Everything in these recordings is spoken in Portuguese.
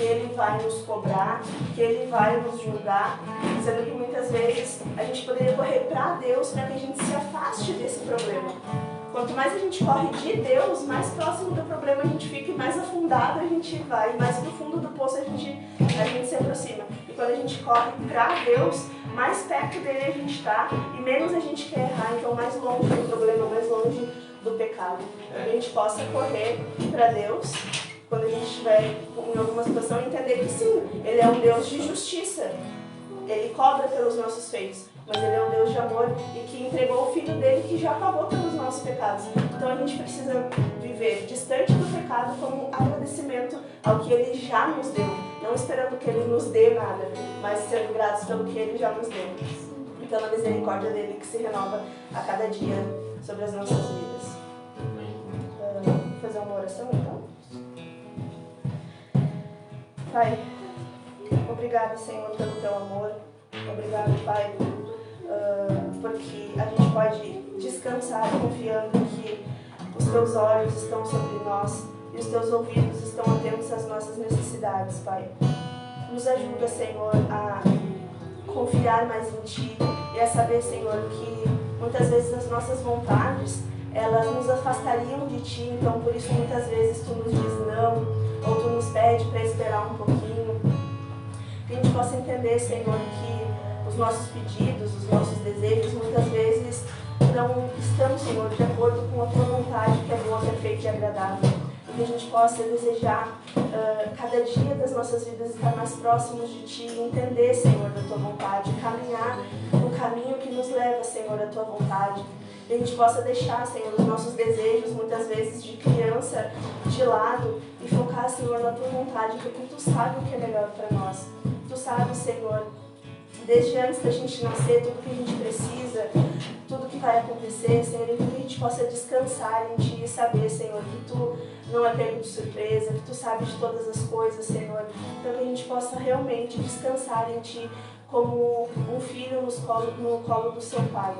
Ele vai nos cobrar, que Ele vai nos julgar, sendo que muitas vezes a gente poderia correr para Deus para que a gente se afaste desse problema. Quanto mais a gente corre de Deus, mais próximo do problema a gente fica e mais afundado a gente vai, mais no fundo do poço a gente se aproxima. E quando a gente corre para Deus, mais perto dele a gente está e menos a gente quer errar, então mais longe do problema, mais longe do pecado. Que a gente possa correr para Deus quando a gente estiver em alguma situação e entender que sim, Ele é um Deus de justiça. Ele cobra pelos nossos feitos, mas Ele é um Deus de amor e que entregou o Filho dele que já pagou pelos nossos pecados. Então a gente precisa viver distante do pecado como agradecimento ao que Ele já nos deu. Não esperando que Ele nos dê nada, mas sendo gratos pelo que Ele já nos deu. E pela misericórdia dele que se renova a cada dia sobre as nossas vidas. Vou fazer uma oração então. Pai, obrigado, Senhor, pelo Teu amor. Obrigado, Pai, porque a gente pode descansar confiando que os Teus olhos estão sobre nós e os Teus ouvidos estão atentos às nossas necessidades, Pai. Nos ajuda, Senhor, a confiar mais em Ti e a saber, Senhor, que muitas vezes as nossas vontades, elas nos afastariam de Ti, então por isso muitas vezes Tu nos diz não, ou Tu nos pede para esperar um pouquinho. Que a gente possa entender, Senhor, que os nossos pedidos, os nossos desejos, muitas vezes não estão, Senhor, de acordo com a Tua vontade, que é boa, perfeita e agradável. Que a gente possa desejar cada dia das nossas vidas estar mais próximos de Ti, entender, Senhor, da Tua vontade, caminhar no caminho que nos leva, Senhor, à Tua vontade. Que a gente possa deixar, Senhor, os nossos desejos, muitas vezes de criança, de lado e focar, Senhor, na Tua vontade, porque Tu sabe o que é melhor para nós. Tu sabe, Senhor, desde antes da gente nascer, tudo que a gente precisa, tudo que vai acontecer, Senhor, e que a gente possa descansar em Ti e saber, Senhor, que Tu não é pego de surpresa, que Tu sabe de todas as coisas, Senhor. Então que a gente possa realmente descansar em Ti como um filho no colo do seu Pai.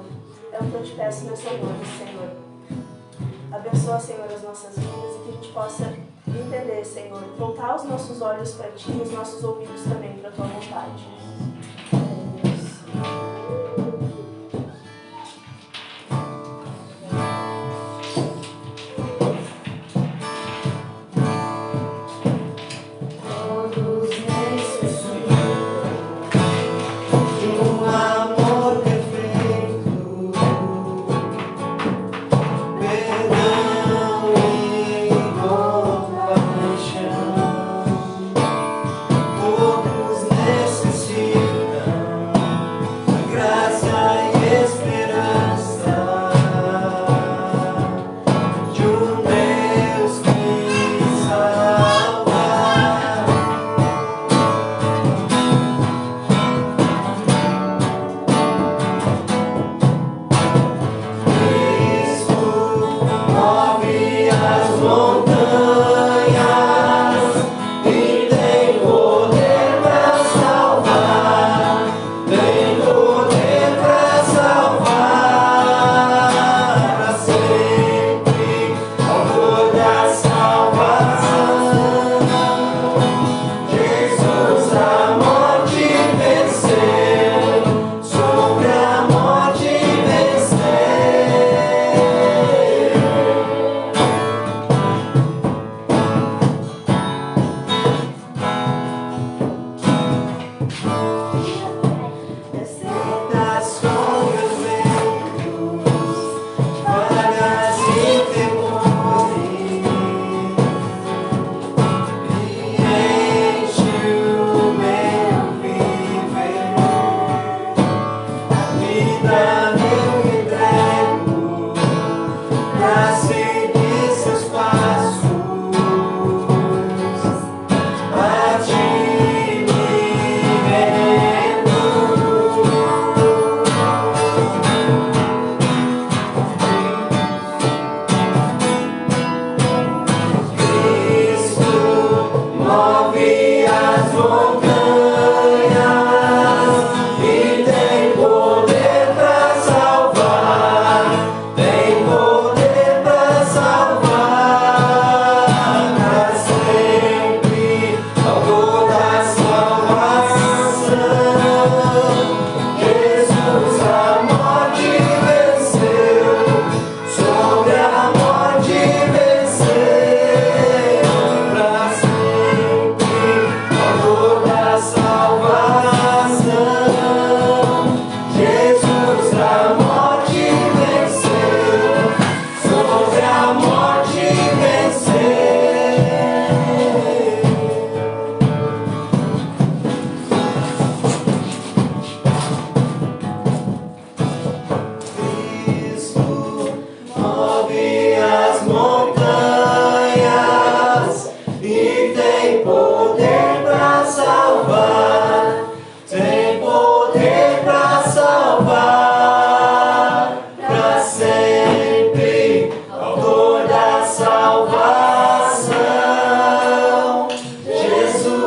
É o que eu te peço nessa noite, Senhor. Abençoa, Senhor, as nossas vidas e que a gente possa entender, Senhor, voltar os nossos olhos para Ti e os nossos ouvidos também para a Tua vontade. Salvar, para sempre, ao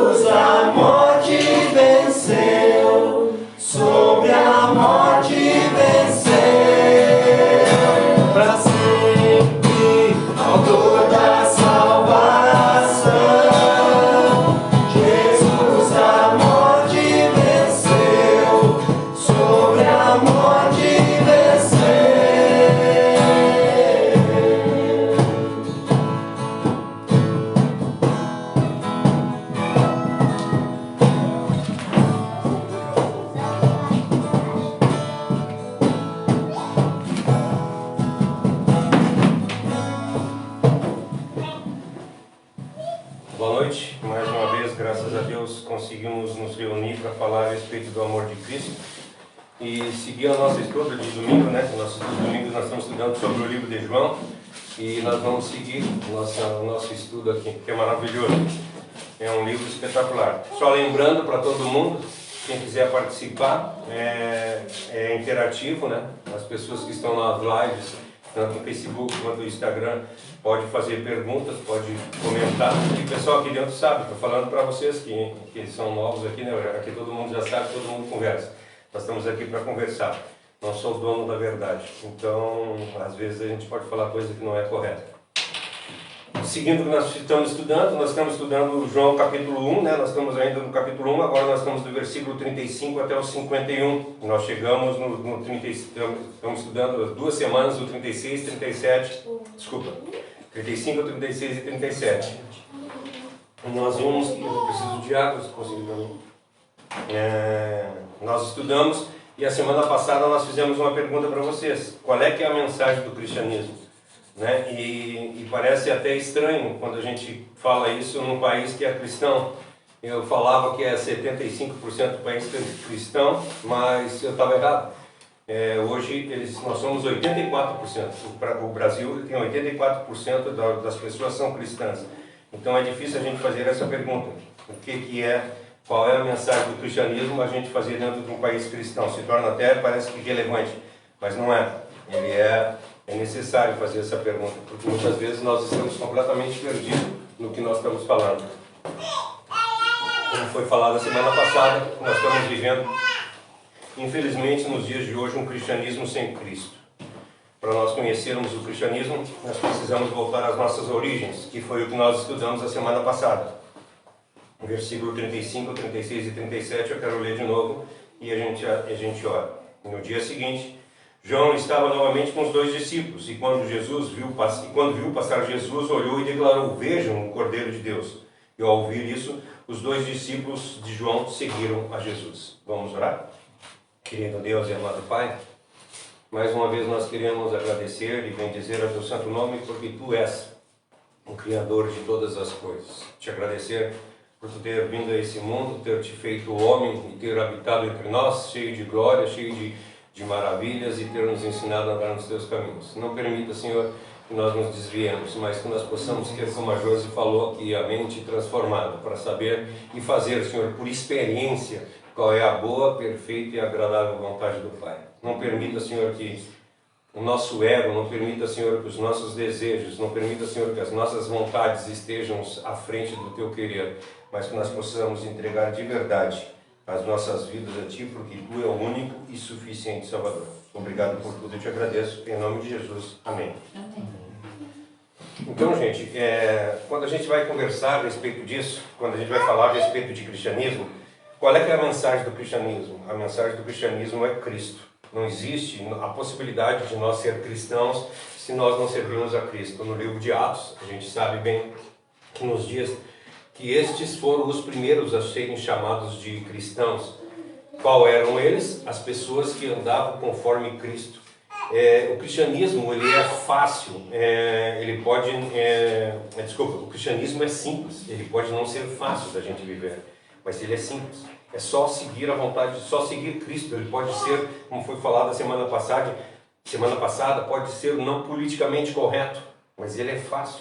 Jesus a morte venceu, sobre a morte venceu, para sempre, autor da salvação. Jesus a morte venceu, sobre a morte venceu. Boa noite, mais uma vez, graças a Deus, conseguimos nos reunir para falar a respeito do amor de Cristo e seguir a nossa estudo de domingo, né? Nosso estudo de domingo nós estamos estudando sobre o livro de João e nós vamos seguir o nosso estudo aqui, que é maravilhoso. É um livro espetacular. Só lembrando para todo mundo, quem quiser participar, é interativo, né? As pessoas que estão nas lives, tanto no Facebook quanto no Instagram, pode fazer perguntas, pode comentar. E o pessoal aqui dentro sabe, estou falando para vocês que são novos aqui, né? Aqui todo mundo já sabe, todo mundo conversa. Nós estamos aqui para conversar. Não sou o dono da verdade. Então, às vezes a gente pode falar coisa que não é correta. Seguindo o que nós estamos estudando João capítulo 1, né? Nós estamos ainda no capítulo 1, agora nós estamos do versículo 35 até o 51. Nós chegamos no 35, estamos estudando as 2 semanas, do 36, 37, desculpa, 35, 36 e 37. Nós vimos que eu preciso de água, se conseguir nós estudamos e a semana passada nós fizemos uma pergunta para vocês. Qual é que é a mensagem do cristianismo? Né? E parece até estranho quando a gente fala isso num país que é cristão. Eu falava que é 75% do país cristão, mas eu estava errado. Hoje nós somos 84%. O Brasil tem 84% das pessoas são cristãs. Então é difícil a gente fazer essa pergunta. Qual é a mensagem do cristianismo? A gente fazer dentro de um país cristão se torna até, parece que relevante, mas não é. É necessário fazer essa pergunta, porque muitas vezes nós estamos completamente perdidos no que nós estamos falando. Como foi falado a semana passada, nós estamos vivendo, infelizmente, nos dias de hoje, um cristianismo sem Cristo. Para nós conhecermos o cristianismo, nós precisamos voltar às nossas origens, que foi o que nós estudamos a semana passada. O versículo 35, 36 e 37 eu quero ler de novo e a gente ora. No dia seguinte, João estava novamente com os 2 discípulos, e quando viu passar Jesus, olhou e declarou: "Vejam o Cordeiro de Deus." E ao ouvir isso, os 2 discípulos de João seguiram a Jesus. Vamos orar? Querido Deus e amado Pai, mais uma vez nós queremos agradecer e bendizer a Teu santo nome, porque Tu és o Criador de todas as coisas. Te agradecer por Tu ter vindo a esse mundo, ter Te feito homem e ter habitado entre nós, cheio de glória, cheio de maravilhas, e ter nos ensinado a andar nos Teus caminhos. Não permita, Senhor, que nós nos desviemos, mas que nós possamos ter, como a Josi falou aqui, a mente transformada, para saber e fazer, Senhor, por experiência, qual é a boa, perfeita e agradável vontade do Pai. Não permita, Senhor, que o nosso ego, não permita, Senhor, que os nossos desejos, não permita, Senhor, que as nossas vontades estejam à frente do Teu querer, mas que nós possamos entregar de verdade as nossas vidas a Ti, porque Tu é o único e suficiente Salvador. Obrigado por tudo, eu Te agradeço, em nome de Jesus. Amém. Amém. Então, gente, quando a gente vai conversar a respeito disso, quando a gente vai falar a respeito de cristianismo, qual é que é a mensagem do cristianismo? A mensagem do cristianismo é Cristo. Não existe a possibilidade de nós ser cristãos se nós não servirmos a Cristo. No livro de Atos, a gente sabe bem que nos dias que estes foram os primeiros a serem chamados de cristãos. Qual eram eles? As pessoas que andavam conforme Cristo. O cristianismo, ele é fácil, o cristianismo é simples, ele pode não ser fácil da gente viver, mas ele é simples. É só seguir a vontade, só seguir Cristo. Ele pode ser, como foi falado a semana passada, pode ser não politicamente correto, mas ele é fácil.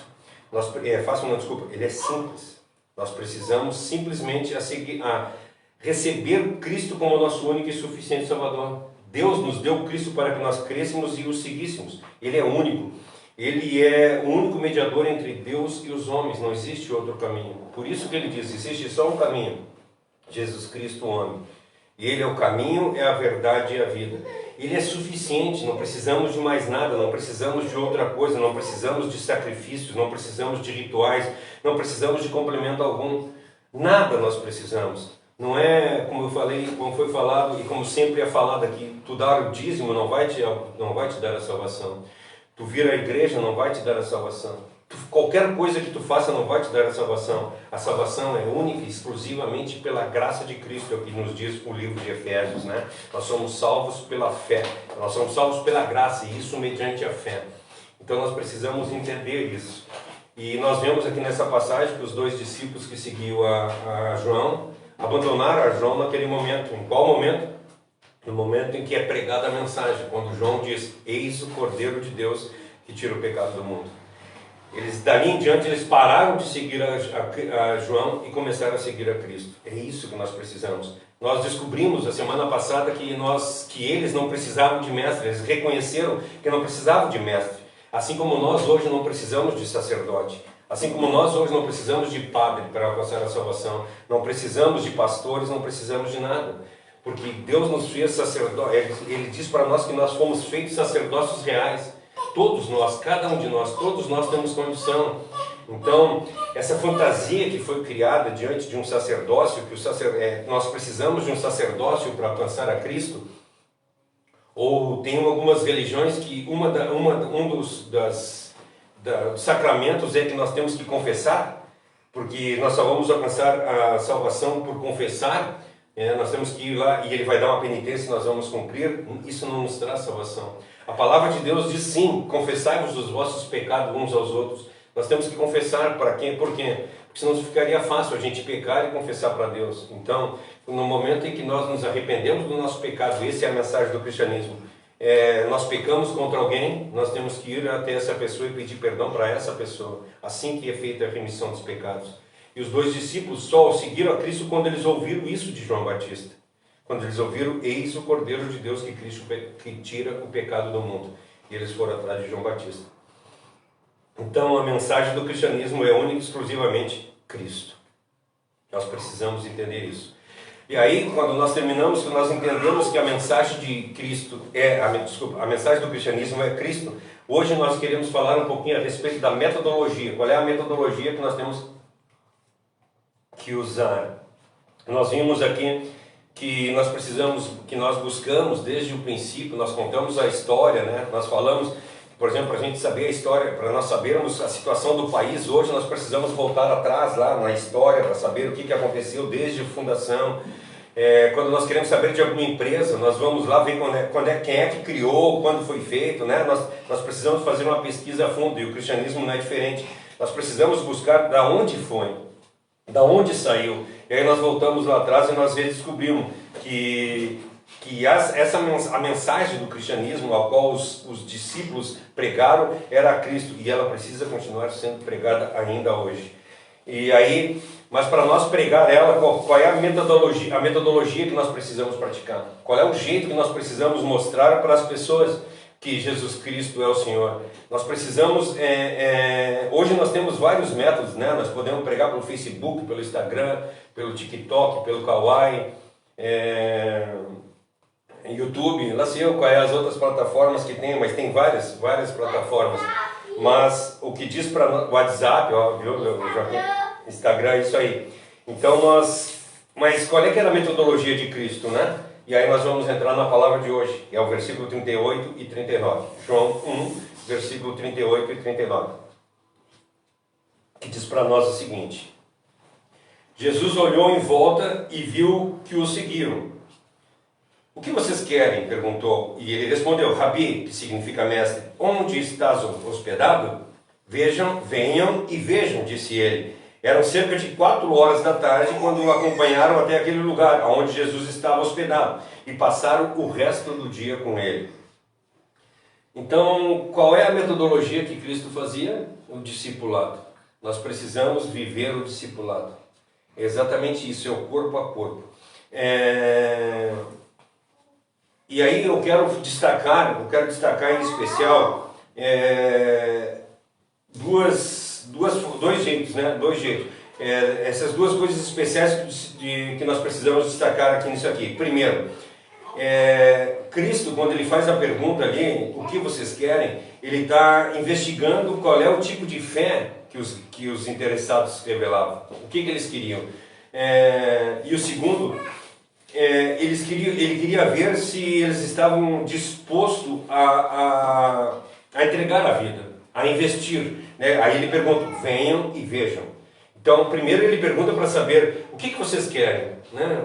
Ele é simples. Nós precisamos simplesmente a receber Cristo como nosso único e suficiente Salvador. Deus nos deu Cristo para que nós crêssemos e o seguíssemos. Ele é único. Ele é o único mediador entre Deus e os homens, não existe outro caminho. Por isso que ele diz, existe só um caminho, Jesus Cristo, o homem. E ele é o caminho, é a verdade e a vida. Ele é suficiente, não precisamos de mais nada, não precisamos de outra coisa, não precisamos de sacrifícios, não precisamos de rituais, não precisamos de complemento algum. Nada nós precisamos. Não é, como eu falei, como foi falado e como sempre é falado aqui, tu dar o dízimo não vai te dar a salvação. Tu vir à igreja não vai te dar a salvação. Qualquer coisa que tu faça não vai te dar a salvação. A salvação é única e exclusivamente pela graça de Cristo, é o que nos diz o livro de Efésios, né? Nós somos salvos pela fé, nós somos salvos pela graça, e isso mediante a fé. Então nós precisamos entender isso. E nós vemos aqui nessa passagem que os dois discípulos que seguiam a João abandonaram a João naquele momento. Em qual momento? No momento em que é pregada a mensagem, quando João diz, eis o Cordeiro de Deus que tira o pecado do mundo. Eles, dali em diante, eles pararam de seguir a João e começaram a seguir a Cristo. É isso que nós precisamos. Nós descobrimos a semana passada que eles não precisavam de mestre, eles reconheceram que não precisavam de mestre. Assim como nós hoje não precisamos de sacerdote. Assim como nós hoje não precisamos de padre para alcançar a salvação. Não precisamos de pastores, não precisamos de nada. Porque Deus nos fez sacerdotes, Ele diz para nós que nós fomos feitos sacerdócios reais. Todos nós, cada um de nós, todos nós temos condição. Então, essa fantasia que foi criada diante de um sacerdócio, nós precisamos de um sacerdócio para alcançar a Cristo, ou tem algumas religiões que dos sacramentos é que nós temos que confessar, porque nós só vamos alcançar a salvação por confessar. Nós temos que ir lá e ele vai dar uma penitência e nós vamos cumprir. Isso não nos traz salvação. A palavra de Deus diz sim, confessai-vos os vossos pecados uns aos outros. Nós temos que confessar para quem? Por quê? Porque senão ficaria fácil a gente pecar e confessar para Deus. Então, no momento em que nós nos arrependemos do nosso pecado, essa é a mensagem do cristianismo. Nós pecamos contra alguém, nós temos que ir até essa pessoa e pedir perdão para essa pessoa. Assim que é feita a remissão dos pecados. E os dois discípulos só seguiram a Cristo quando eles ouviram isso de João Batista. Quando eles ouviram, eis o Cordeiro de Deus que tira o pecado do mundo. E eles foram atrás de João Batista. Então a mensagem do cristianismo é única e exclusivamente Cristo. Nós precisamos entender isso. E aí, quando nós terminamos, que nós entendemos que a mensagem de Cristo a mensagem do cristianismo é Cristo, hoje nós queremos falar um pouquinho a respeito da metodologia. Qual é a metodologia que nós temos que usar? Nós vimos aqui que nós buscamos desde o princípio, nós contamos a história, né? Nós falamos, por exemplo, para a gente saber a história, para nós sabermos a situação do país hoje, nós precisamos voltar atrás lá na história para saber o que aconteceu desde a fundação. Quando nós queremos saber de alguma empresa, nós vamos lá ver quem é que criou, quando foi feito, né? Nós precisamos fazer uma pesquisa a fundo, e o cristianismo não é diferente. Nós precisamos buscar da onde foi, da onde saiu. E aí nós voltamos lá atrás e nós redescobrimos que a mensagem do cristianismo ao qual os discípulos pregaram era Cristo, e ela precisa continuar sendo pregada ainda hoje. E aí, mas para nós pregar ela, qual é a metodologia que nós precisamos praticar? Qual é o jeito que nós precisamos mostrar para as pessoas que Jesus Cristo é o Senhor? Nós precisamos, hoje nós temos vários métodos, né? Nós podemos pregar pelo Facebook, pelo Instagram, pelo TikTok, pelo Kawaii, YouTube, não sei quais as outras plataformas que tem, mas tem várias plataformas. Mas o que diz para o WhatsApp, Instagram, isso aí. Então mas qual é que era a metodologia de Cristo, né? E aí nós vamos entrar na palavra de hoje, é o versículo 38 e 39. João 1, versículo 38 e 39. Que diz para nós o seguinte: Jesus olhou em volta e viu que o seguiram. O que vocês querem? Perguntou. E ele respondeu: Rabi, que significa mestre, onde estás hospedado? Venham e vejam, disse ele. Eram cerca de 4 horas da tarde quando o acompanharam até aquele lugar onde Jesus estava hospedado e passaram o resto do dia com ele. Então, qual é a metodologia que Cristo fazia? O discipulado. Nós precisamos viver o discipulado. É exatamente isso, é o corpo a corpo. E aí eu quero destacar em especial dois jeitos, né? Dois jeitos. Essas duas coisas especiais que nós precisamos destacar aqui nisso aqui. Primeiro, Cristo, quando ele faz a pergunta ali, o que vocês querem, ele está investigando qual é o tipo de fé que os interessados revelavam, o que eles queriam. E o segundo, ele queria ver se eles estavam dispostos a entregar a vida, a investir. Né? Aí ele pergunta, venham e vejam. Então, primeiro ele pergunta para saber o que vocês querem, né?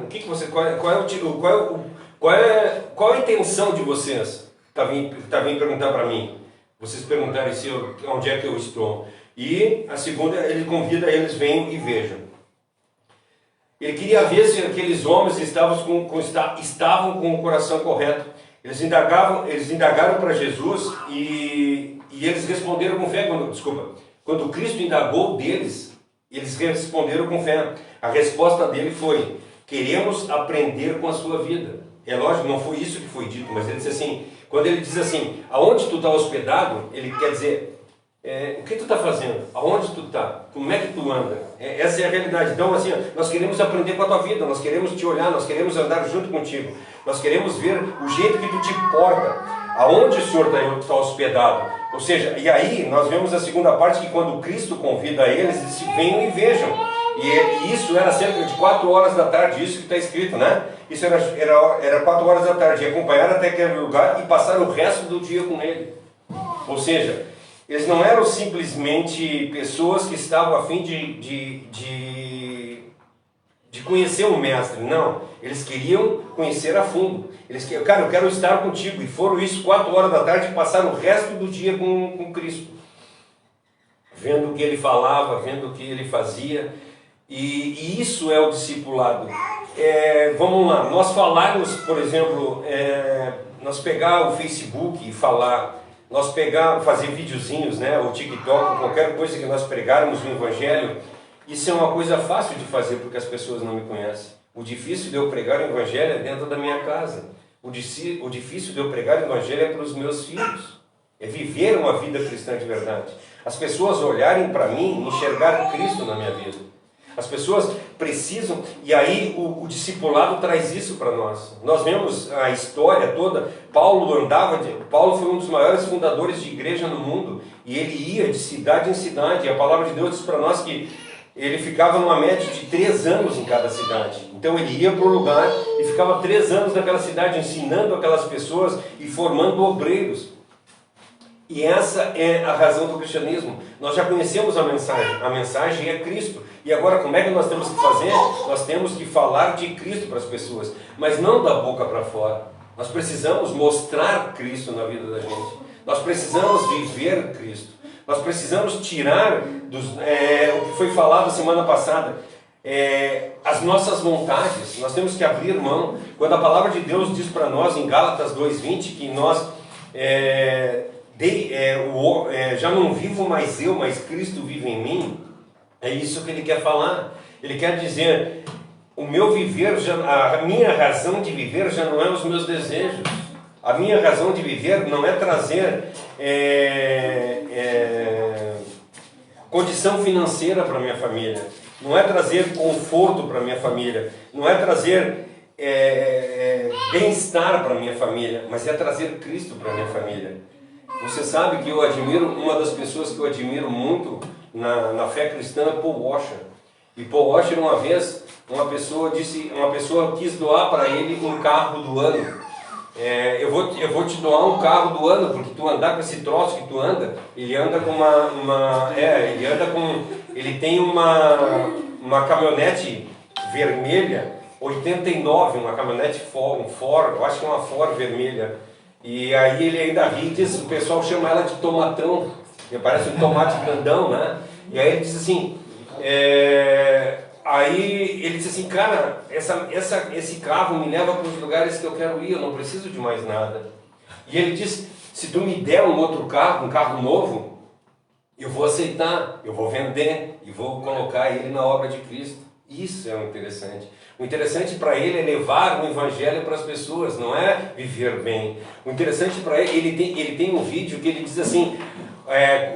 Qual é a intenção de vocês? Tá vindo perguntar para mim. Vocês perguntarem onde é que eu estou. E a segunda, ele convida eles, venham e vejam. Ele queria ver se aqueles homens estavam com o coração correto. Eles indagaram para Jesus e eles responderam com fé. Quando Cristo indagou deles, eles responderam com fé. A resposta dele foi, queremos aprender com a sua vida. É lógico, não foi isso que foi dito, mas ele disse assim, quando ele diz assim, aonde tu está hospedado, ele quer dizer, o que tu está fazendo? Aonde tu está? Como é que tu anda? Essa é a realidade. Então, assim, nós queremos aprender com a tua vida, nós queremos te olhar, nós queremos andar junto contigo, nós queremos ver o jeito que tu te porta, aonde o Senhor está hospedado. Ou seja, e aí nós vemos a segunda parte, que quando Cristo convida eles, ele disse, venham e vejam. E isso era cerca de 4 horas da tarde, isso que está escrito, né? Isso era 4 horas da tarde, e acompanharam até aquele lugar e passaram o resto do dia com ele. Ou seja, eles não eram simplesmente pessoas que estavam a fim de conhecer o mestre, não. Eles queriam conhecer a fundo. Eles queriam, cara, eu quero estar contigo. E foram isso 4 horas da tarde e passaram o resto do dia com Cristo. Vendo o que ele falava, vendo o que ele fazia. E isso é o discipulado. Vamos lá, nós falarmos, por exemplo, nós pegar o Facebook e falar, nós fazer videozinhos, né, o TikTok, qualquer coisa que nós pregarmos no Evangelho, isso é uma coisa fácil de fazer porque as pessoas não me conhecem. O difícil de eu pregar o Evangelho é dentro da minha casa. O difícil de eu pregar o Evangelho é para os meus filhos. É viver uma vida cristã de verdade. As pessoas olharem para mim e enxergarem Cristo na minha vida. As pessoas precisam, e aí o discipulado traz isso para nós. Nós vemos a história toda. Paulo foi um dos maiores fundadores de igreja no mundo, e ele ia de cidade em cidade. E a palavra de Deus diz para nós que ele ficava numa média de 3 anos em cada cidade. Então ele ia para o lugar e ficava 3 anos naquela cidade ensinando aquelas pessoas e formando obreiros. E essa é a razão do cristianismo. Nós já conhecemos a mensagem é Cristo. E agora como é que nós temos que fazer? Nós temos que falar de Cristo para as pessoas, mas não da boca para fora. Nós precisamos mostrar Cristo na vida da gente. Nós precisamos viver Cristo. Nós precisamos tirar o que foi falado semana passada, as nossas vontades. Nós temos que abrir mão. Quando a palavra de Deus diz para nós em Gálatas 2:20 que nós já não vivo mais eu, mas Cristo vive em mim, é isso que ele quer falar. Ele quer dizer, o meu viver, a minha razão de viver já não é os meus desejos. A minha razão de viver não é trazer condição financeira para minha família, não é trazer conforto para minha família, não é trazer bem-estar para minha família, mas é trazer Cristo para minha família. Você sabe que eu admiro, uma das pessoas que eu admiro muito na fé cristã é Paul Washer. E Paul Washer, uma vez, uma pessoa quis doar para ele um carro do ano. Eu vou te doar um carro do ano, porque tu andar com esse troço que tu anda, ele anda com ele tem uma caminhonete vermelha, 89, uma caminhonete Ford, eu acho que é uma Ford vermelha. E aí ele ainda ri, diz, o pessoal chama ela de tomatão, que parece um tomate grandão, né? E aí ele diz assim, aí ele disse assim, cara, esse carro me leva para os lugares que eu quero ir, eu não preciso de mais nada. E ele disse, se tu me der um outro carro, um carro novo, eu vou aceitar, eu vou vender e vou colocar ele na obra de Cristo. Isso é o interessante. O interessante para ele é levar o evangelho para as pessoas, não é viver bem. O interessante para ele tem um vídeo que ele diz assim,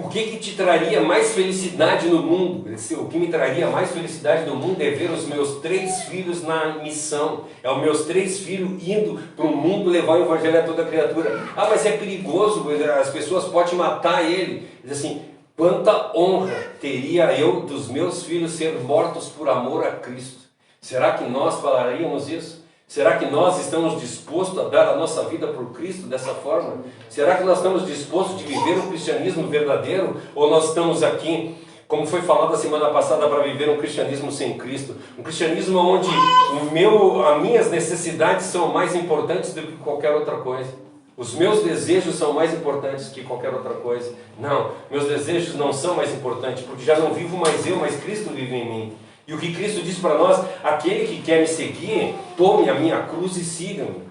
o que te traria mais felicidade no mundo? Ele disse, o que me traria mais felicidade no mundo é ver os meus 3 filhos na missão. É os meus 3 filhos indo para o mundo levar o evangelho a toda criatura. Ah, mas é perigoso, as pessoas podem matar ele. Ele diz assim, quanta honra teria eu dos meus filhos ser mortos por amor a Cristo. Será que nós falaríamos isso? Será que nós estamos dispostos a dar a nossa vida por Cristo dessa forma? Será que nós estamos dispostos de viver um cristianismo verdadeiro? Ou nós estamos aqui, como foi falado a semana passada, para viver um cristianismo sem Cristo? Um cristianismo onde as minhas necessidades são mais importantes do que qualquer outra coisa. Os meus desejos são mais importantes que qualquer outra coisa. Não, meus desejos não são mais importantes, porque já não vivo mais eu, mas Cristo vive em mim. E o que Cristo diz para nós, aquele que quer me seguir, tome a minha cruz e siga-me.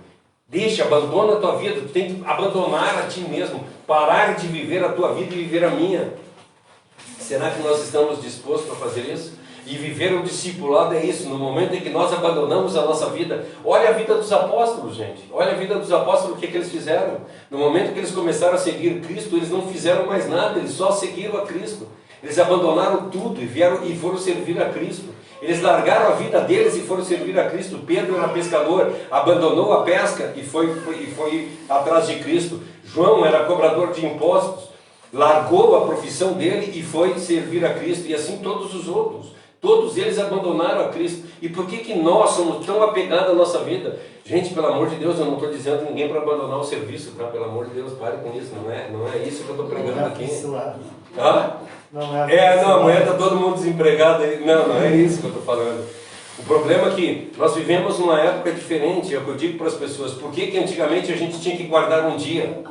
Deixa, abandona a tua vida, tu tem que abandonar a ti mesmo, parar de viver a tua vida e viver a minha. Será que nós estamos dispostos a fazer isso? E viver o discipulado é isso, no momento em que nós abandonamos a nossa vida. Olha a vida dos apóstolos, gente. Olha a vida dos apóstolos, o que eles fizeram. No momento que eles começaram a seguir Cristo, eles não fizeram mais nada, eles só seguiram a Cristo. Eles abandonaram tudo e foram servir a Cristo. Eles largaram a vida deles e foram servir a Cristo. Pedro era pescador, abandonou a pesca e foi atrás de Cristo. João era cobrador de impostos, largou a profissão dele e foi servir a Cristo. E assim todos os outros. Todos eles abandonaram a Cristo. E por que nós somos tão apegados à nossa vida? Gente, pelo amor de Deus, eu não estou dizendo a ninguém para abandonar o serviço, tá? Pelo amor de Deus, pare com isso. Não é isso que eu estou pregando aqui. Ah? Amanhã está todo mundo desempregado aí. Não é isso que eu estou falando. O problema é que nós vivemos numa época diferente, é o que eu digo para as pessoas. Por que antigamente a gente tinha que guardar um dia?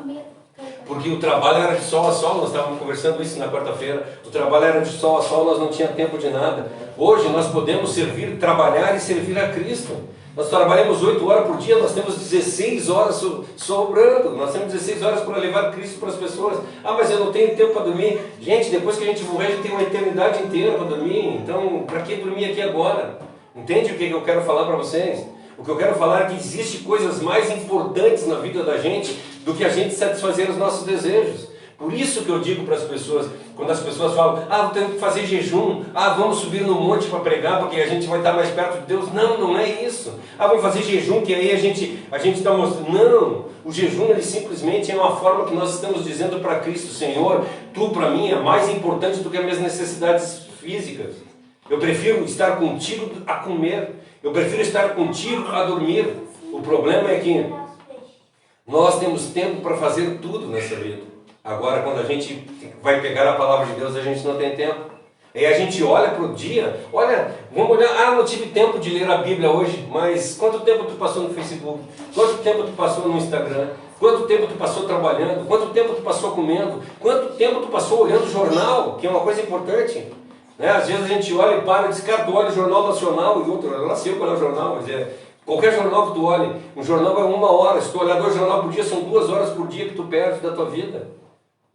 Porque o trabalho era de sol a sol, nós estávamos conversando isso na quarta-feira. O trabalho era de sol a sol, nós não tínhamos tempo de nada. Hoje nós podemos servir, trabalhar e servir a Cristo. Nós trabalhamos 8 horas por dia, nós temos 16 horas sobrando. Nós temos 16 horas para levar Cristo para as pessoas. Ah, mas eu não tenho tempo para dormir. Gente, depois que a gente morrer, a gente tem uma eternidade inteira para dormir. Então, para que dormir aqui agora? Entende o que eu quero falar para vocês? O que eu quero falar é que existem coisas mais importantes na vida da gente do que a gente satisfazer os nossos desejos. Por isso que eu digo para as pessoas, quando as pessoas falam, eu tenho que fazer jejum, vamos subir no monte para pregar porque a gente vai estar mais perto de Deus. Não é isso. Vamos fazer jejum que aí a gente está mostrando. Não, o jejum ele simplesmente é uma forma que nós estamos dizendo para Cristo, Senhor, tu para mim é mais importante do que as minhas necessidades físicas. Eu prefiro estar contigo a comer, eu prefiro estar contigo a dormir. O problema é que nós temos tempo para fazer tudo nessa vida. Agora, quando a gente vai pegar a palavra de Deus, a gente não tem tempo. Aí a gente olha para o dia, vamos olhar, não tive tempo de ler a Bíblia hoje, mas quanto tempo tu passou no Facebook? Quanto tempo tu passou no Instagram? Quanto tempo tu passou trabalhando? Quanto tempo tu passou comendo? Quanto tempo tu passou olhando o jornal, que é uma coisa importante? Às vezes a gente olha e para e diz, cara, tu olha o Jornal Nacional e outro, eu não sei qual é o jornal, mas qualquer jornal que tu olhe, um jornal é 1 hora, se tu olhar 2 jornais por dia, são 2 horas por dia que tu perde da tua vida.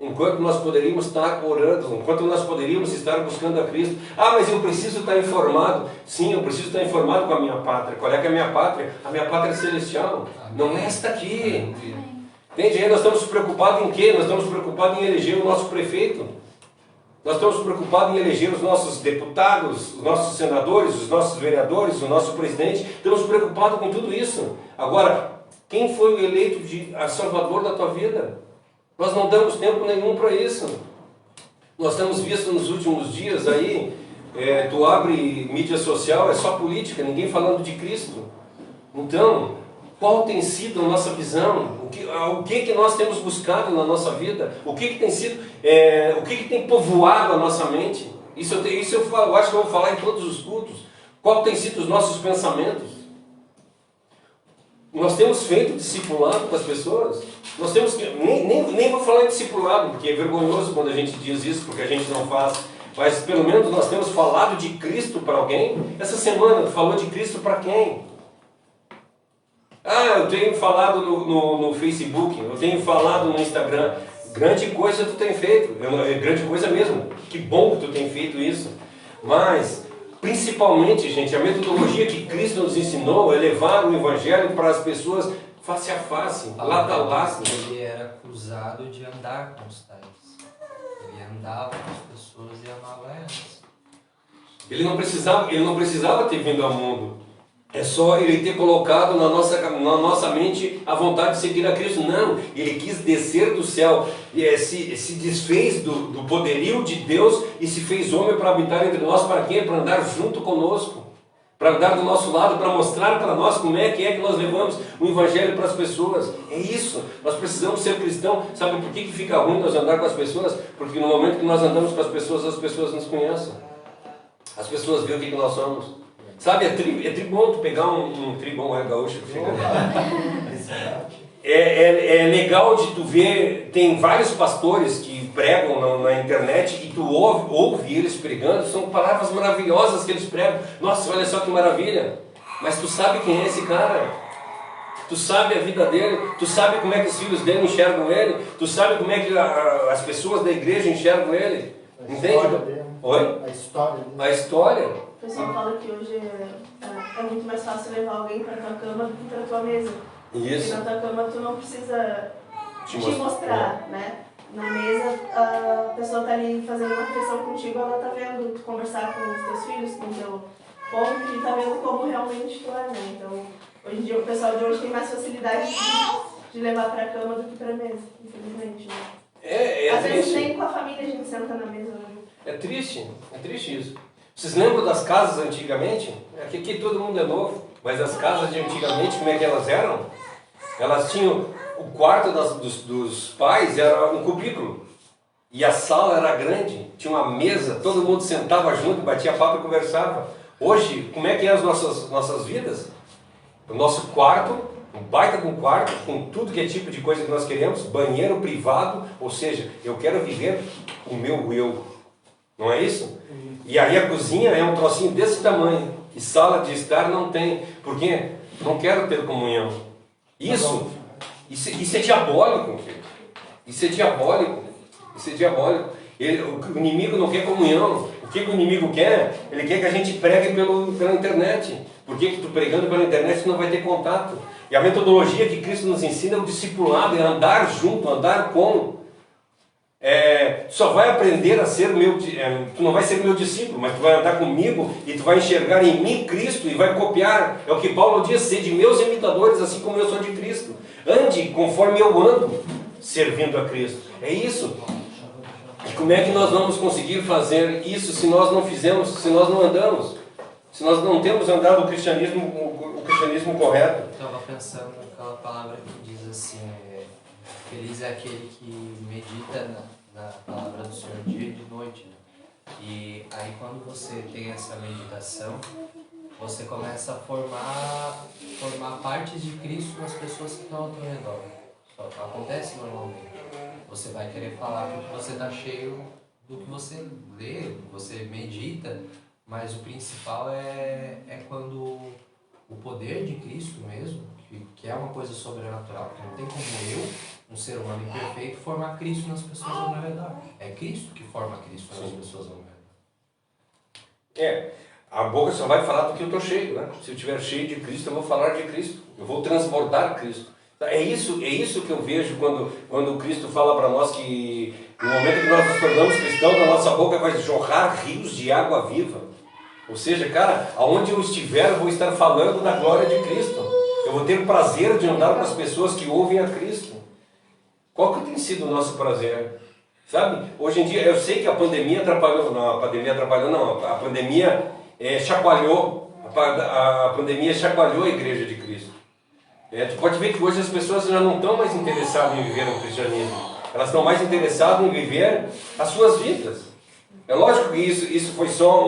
Enquanto nós poderíamos estar orando, enquanto nós poderíamos estar buscando a Cristo. Mas eu preciso estar informado. Sim, eu preciso estar informado com a minha pátria. Qual é que é a minha pátria? A minha pátria é celestial. Não é esta aqui. Entende? Aí nós estamos preocupados em quê? Nós estamos preocupados em eleger o nosso prefeito. Nós estamos preocupados em eleger os nossos deputados, os nossos senadores, os nossos vereadores, o nosso presidente. Estamos preocupados com tudo isso. Agora, quem foi o eleito a salvador da tua vida? Nós não damos tempo nenhum para isso. Nós temos visto nos últimos dias aí, tu abre mídia social, é só política, ninguém falando de Cristo. Então, qual tem sido a nossa visão? O que nós temos buscado na nossa vida? O que tem sido, o que tem povoado a nossa mente? Isso eu acho que eu vou falar em todos os cultos. Qual tem sido os nossos pensamentos? Nós temos feito discipulado com as pessoas? Nós temos que, nem vou falar em discipulado, porque é vergonhoso quando a gente diz isso, porque a gente não faz. Mas pelo menos nós temos falado de Cristo para alguém. Essa semana tu falou de Cristo para quem? Eu tenho falado no Facebook, eu tenho falado no Instagram. Grande coisa tu tem feito, grande coisa mesmo. Que bom que tu tem feito isso. Mas Principalmente, gente, a metodologia que Cristo nos ensinou é levar o Evangelho para as pessoas face a face, lado a lado. Ele era acusado de andar com os tais. Ele andava com as pessoas e amava elas. Ele não precisava ter vindo ao mundo. É só ele ter colocado na nossa mente a vontade de seguir a Cristo. Não, ele quis descer do céu, se desfez do poderio de Deus e se fez homem para habitar entre nós. Para quê? Para andar junto conosco, para andar do nosso lado, para mostrar para nós como é que nós levamos o Evangelho para as pessoas. É isso, nós precisamos ser cristãos. Sabe por que fica ruim nós andar com as pessoas? Porque no momento que nós andamos com as pessoas nos conhecem. As pessoas veem o que nós somos. Sabe, é tribom tu pegar um tribom, é gaúcho que fica. É legal de tu ver, tem vários pastores que pregam na internet e tu ouve eles pregando, são palavras maravilhosas que eles pregam. Nossa, olha só que maravilha. Mas tu sabe quem é esse cara? Tu sabe a vida dele, tu sabe como é que os filhos dele enxergam ele, tu sabe como é que as pessoas da igreja enxergam ele. Entende? Oi? A história dele. A história. O pessoal fala que hoje é muito mais fácil levar alguém para tua cama do que para tua mesa. Isso. Porque na tua cama tu não precisa te mostrar, né? Na mesa a pessoa tá ali fazendo uma refeição contigo, ela tá vendo tu conversar com os teus filhos, com o teu cônjuge, e tá vendo como realmente tu é, né? Então, hoje em dia o pessoal de hoje tem mais facilidade de levar para a cama do que para a mesa, infelizmente, né? Às vezes nem com a família a gente senta na mesa, né? É triste isso. Vocês lembram das casas antigamente? Aqui todo mundo é novo, mas as casas de antigamente, como é que elas eram? Elas tinham, o quarto dos pais era um cubículo, e a sala era grande, tinha uma mesa, todo mundo sentava junto, batia papo e conversava. Hoje, como é que é as nossas vidas? O nosso quarto, um baita com quarto, com tudo que é tipo de coisa que nós queremos, banheiro privado, ou seja, eu quero viver o meu eu. Não é isso? E aí a cozinha é um trocinho desse tamanho. E sala de estar não tem. Por quê? Não quero ter comunhão. Isso é diabólico, filho. Isso é diabólico. O inimigo não quer comunhão. O que o inimigo quer? Ele quer que a gente pregue pela internet. Por que tu pregando pela internet tu não vai ter contato? E a metodologia que Cristo nos ensina é o discipulado, é andar junto, andar com. Tu só vai aprender a ser tu não vai ser meu discípulo, mas tu vai andar comigo e tu vai enxergar em mim Cristo e vai copiar. É o que Paulo diz, ser de meus imitadores, assim como eu sou de Cristo. Ande conforme eu ando, servindo a Cristo. É isso. E como é que nós vamos conseguir fazer isso se nós não fizemos, se nós não andamos? Se nós não temos andado o cristianismo correto? Eu estava pensando naquela palavra que diz assim, feliz é aquele que medita na palavra do Senhor dia e de noite. Né? E aí quando você tem essa meditação, você começa a formar partes de Cristo nas pessoas que estão ao teu redor. Só acontece normalmente. Você vai querer falar porque você está cheio do que você lê, do que você medita, mas o principal é quando o poder de Cristo mesmo, que é uma coisa sobrenatural, que não tem como eu, um ser humano imperfeito, formar Cristo nas pessoas ao meu redor. É Cristo que forma Cristo nas pessoas ao meu redor. A boca só vai falar do que eu estou cheio, né? Se eu estiver cheio de Cristo, eu vou falar de Cristo, eu vou transbordar Cristo. É isso que eu vejo quando Cristo fala para nós que no momento que nós nos tornamos cristãos, da nossa boca vai jorrar rios de água viva. Ou seja, cara, aonde eu estiver, eu vou estar falando da glória de Cristo. Eu vou ter o prazer de andar com as pessoas que ouvem a Cristo. Qual que tem sido o nosso prazer? Sabe? Hoje em dia, eu sei que a pandemia atrapalhou. Não, a pandemia atrapalhou não. A pandemia chacoalhou. A pandemia chacoalhou a igreja de Cristo. Tu pode ver que hoje as pessoas já não estão mais interessadas em viver o cristianismo. Elas estão mais interessadas em viver as suas vidas. É lógico que isso foi só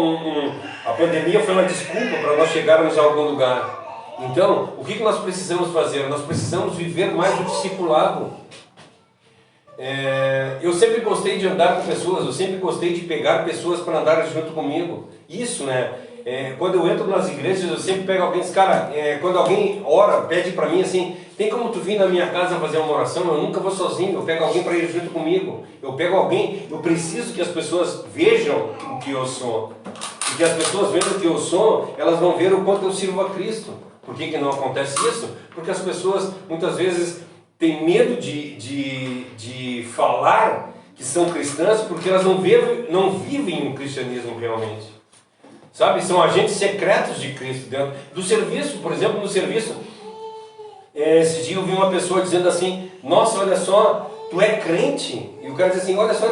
a pandemia foi uma desculpa para nós chegarmos a algum lugar. Então, o que nós precisamos fazer? Nós precisamos viver mais o discipulado. Eu sempre gostei de andar com pessoas, eu sempre gostei de pegar pessoas para andar junto comigo. Isso, né? Quando eu entro nas igrejas, eu sempre pego alguém, cara, quando alguém ora, pede para mim assim, tem como tu vir na minha casa fazer uma oração? Eu nunca vou sozinho, eu pego alguém para ir junto comigo. Eu pego alguém, eu preciso que as pessoas vejam o que eu sou. Porque as pessoas vendo o que eu sou, elas vão ver o quanto eu sirvo a Cristo. Por que não acontece isso? Porque as pessoas muitas vezes têm medo de falar que são cristãs porque elas não vivem o cristianismo realmente. Sabe? São agentes secretos de Cristo dentro do serviço. Por exemplo, no serviço, esse dia eu vi uma pessoa dizendo assim: nossa, olha só, tu é crente? E o cara diz assim: olha só,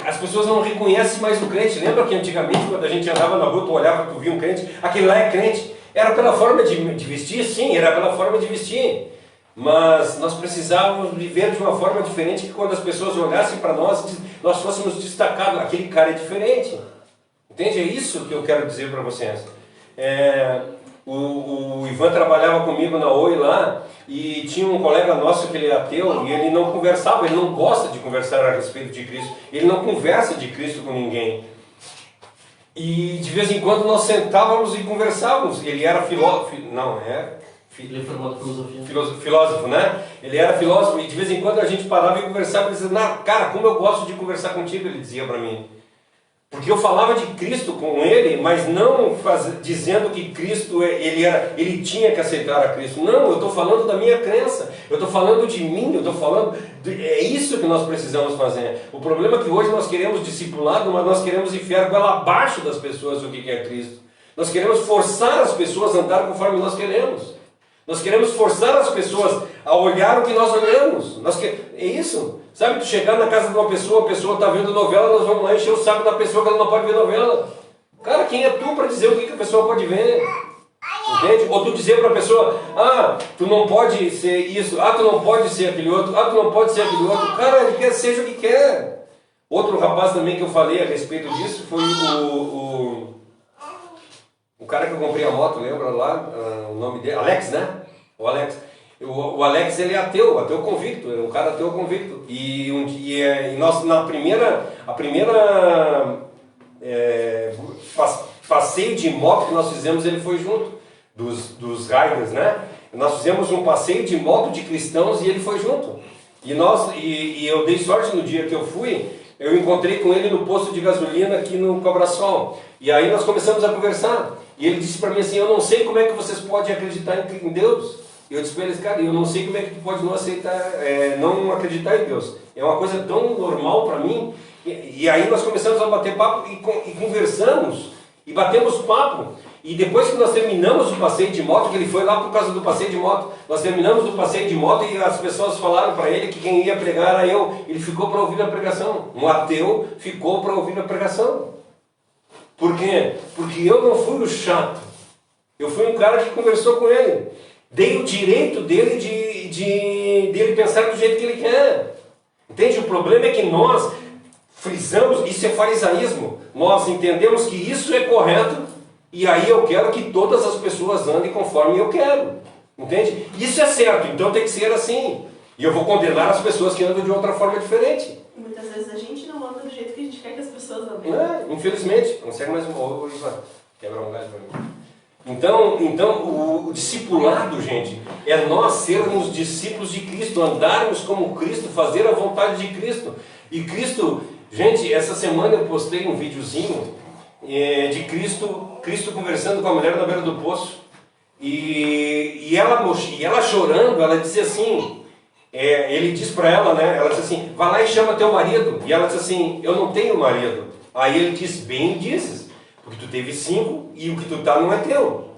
as pessoas não reconhecem mais o crente. Lembra que antigamente, quando a gente andava na rua, tu olhava, tu via um crente, aquele lá é crente. Era pela forma de vestir? Sim, era pela forma de vestir. Mas nós precisávamos viver de uma forma diferente, que quando as pessoas olhassem para nós, nós fôssemos destacados. Aquele cara é diferente. Entende? É isso que eu quero dizer para vocês. O Ivan trabalhava comigo na Oi lá, e tinha um colega nosso que ele é ateu, e ele não conversava, ele não gosta de conversar a respeito de Cristo. Ele não conversa de Cristo com ninguém. E de vez em quando nós sentávamos e conversávamos. Ele era filósofo, ele é formado em filosofia. Filósofo, né? Ele era filósofo, e de vez em quando a gente parava e conversava e dizia: cara, como eu gosto de conversar contigo, ele dizia para mim. Porque eu falava de Cristo com ele, mas não dizendo que Cristo, ele tinha que aceitar a Cristo. Não, eu estou falando da minha crença, eu estou falando de mim, eu estou falando... É isso que nós precisamos fazer. O problema é que hoje nós queremos discipulado, mas nós queremos enfiar goela abaixo das pessoas o que é Cristo. Nós queremos forçar as pessoas a andar conforme nós queremos. Nós queremos forçar as pessoas a olhar o que nós olhamos. É isso. Sabe, tu chegar na casa de uma pessoa, a pessoa está vendo novela, nós vamos lá encher o saco da pessoa que ela não pode ver novela. Cara, quem é tu para dizer o que a pessoa pode ver? Entende? Ou tu dizer para a pessoa: tu não pode ser isso, tu não pode ser aquele outro, tu não pode ser aquele outro. Cara, ele quer seja o que quer. Outro rapaz também que eu falei a respeito disso foi o cara que eu comprei a moto, lembra lá? O nome dele? Alex, né? O Alex. O Alex, ele é ateu convicto, é um cara ateu convicto. E nós, a primeira passeio de moto que nós fizemos, ele foi junto, dos riders, né? Nós fizemos um passeio de moto de cristãos e ele foi junto. E eu dei sorte no dia que eu fui, eu encontrei com ele no posto de gasolina aqui no Cobrasol. E aí nós começamos a conversar. E ele disse para mim assim: eu não sei como é que vocês podem acreditar em Deus. Eu disse para eles: cara, eu não sei como é que tu pode não aceitar, não acreditar em Deus. É uma coisa tão normal para mim. E aí nós começamos a bater papo e conversamos, e batemos papo. E depois que nós terminamos o passeio de moto, que ele foi lá por causa do passeio de moto, nós terminamos o passeio de moto e as pessoas falaram para ele que quem ia pregar era eu. Ele ficou para ouvir a pregação. Um ateu ficou para ouvir a pregação. Por quê? Porque eu não fui o chato. Eu fui um cara que conversou com ele. Dei o direito dele dele pensar do jeito que ele quer. Entende? O problema é que nós frisamos, isso é farisaísmo. Nós entendemos que isso é correto, e aí eu quero que todas as pessoas andem conforme eu quero. Entende? Isso é certo, então tem que ser assim. E eu vou condenar as pessoas que andam de outra forma diferente. Muitas vezes a gente não anda do jeito que a gente quer que as pessoas andem. Infelizmente. Não sei mais um. Quebra um galho para mim. Então o discipulado, gente, é nós sermos discípulos de Cristo, andarmos como Cristo, fazer a vontade de Cristo. E Cristo, gente, essa semana eu postei um videozinho de Cristo conversando com a mulher na beira do poço. E ela chorando, ela disse assim, ele diz para ela, né? Ela disse assim: vai lá e chama teu marido. E ela disse assim: eu não tenho marido. Aí ele disse: bem dizes, porque tu teve 5 e o que tu tá não é teu.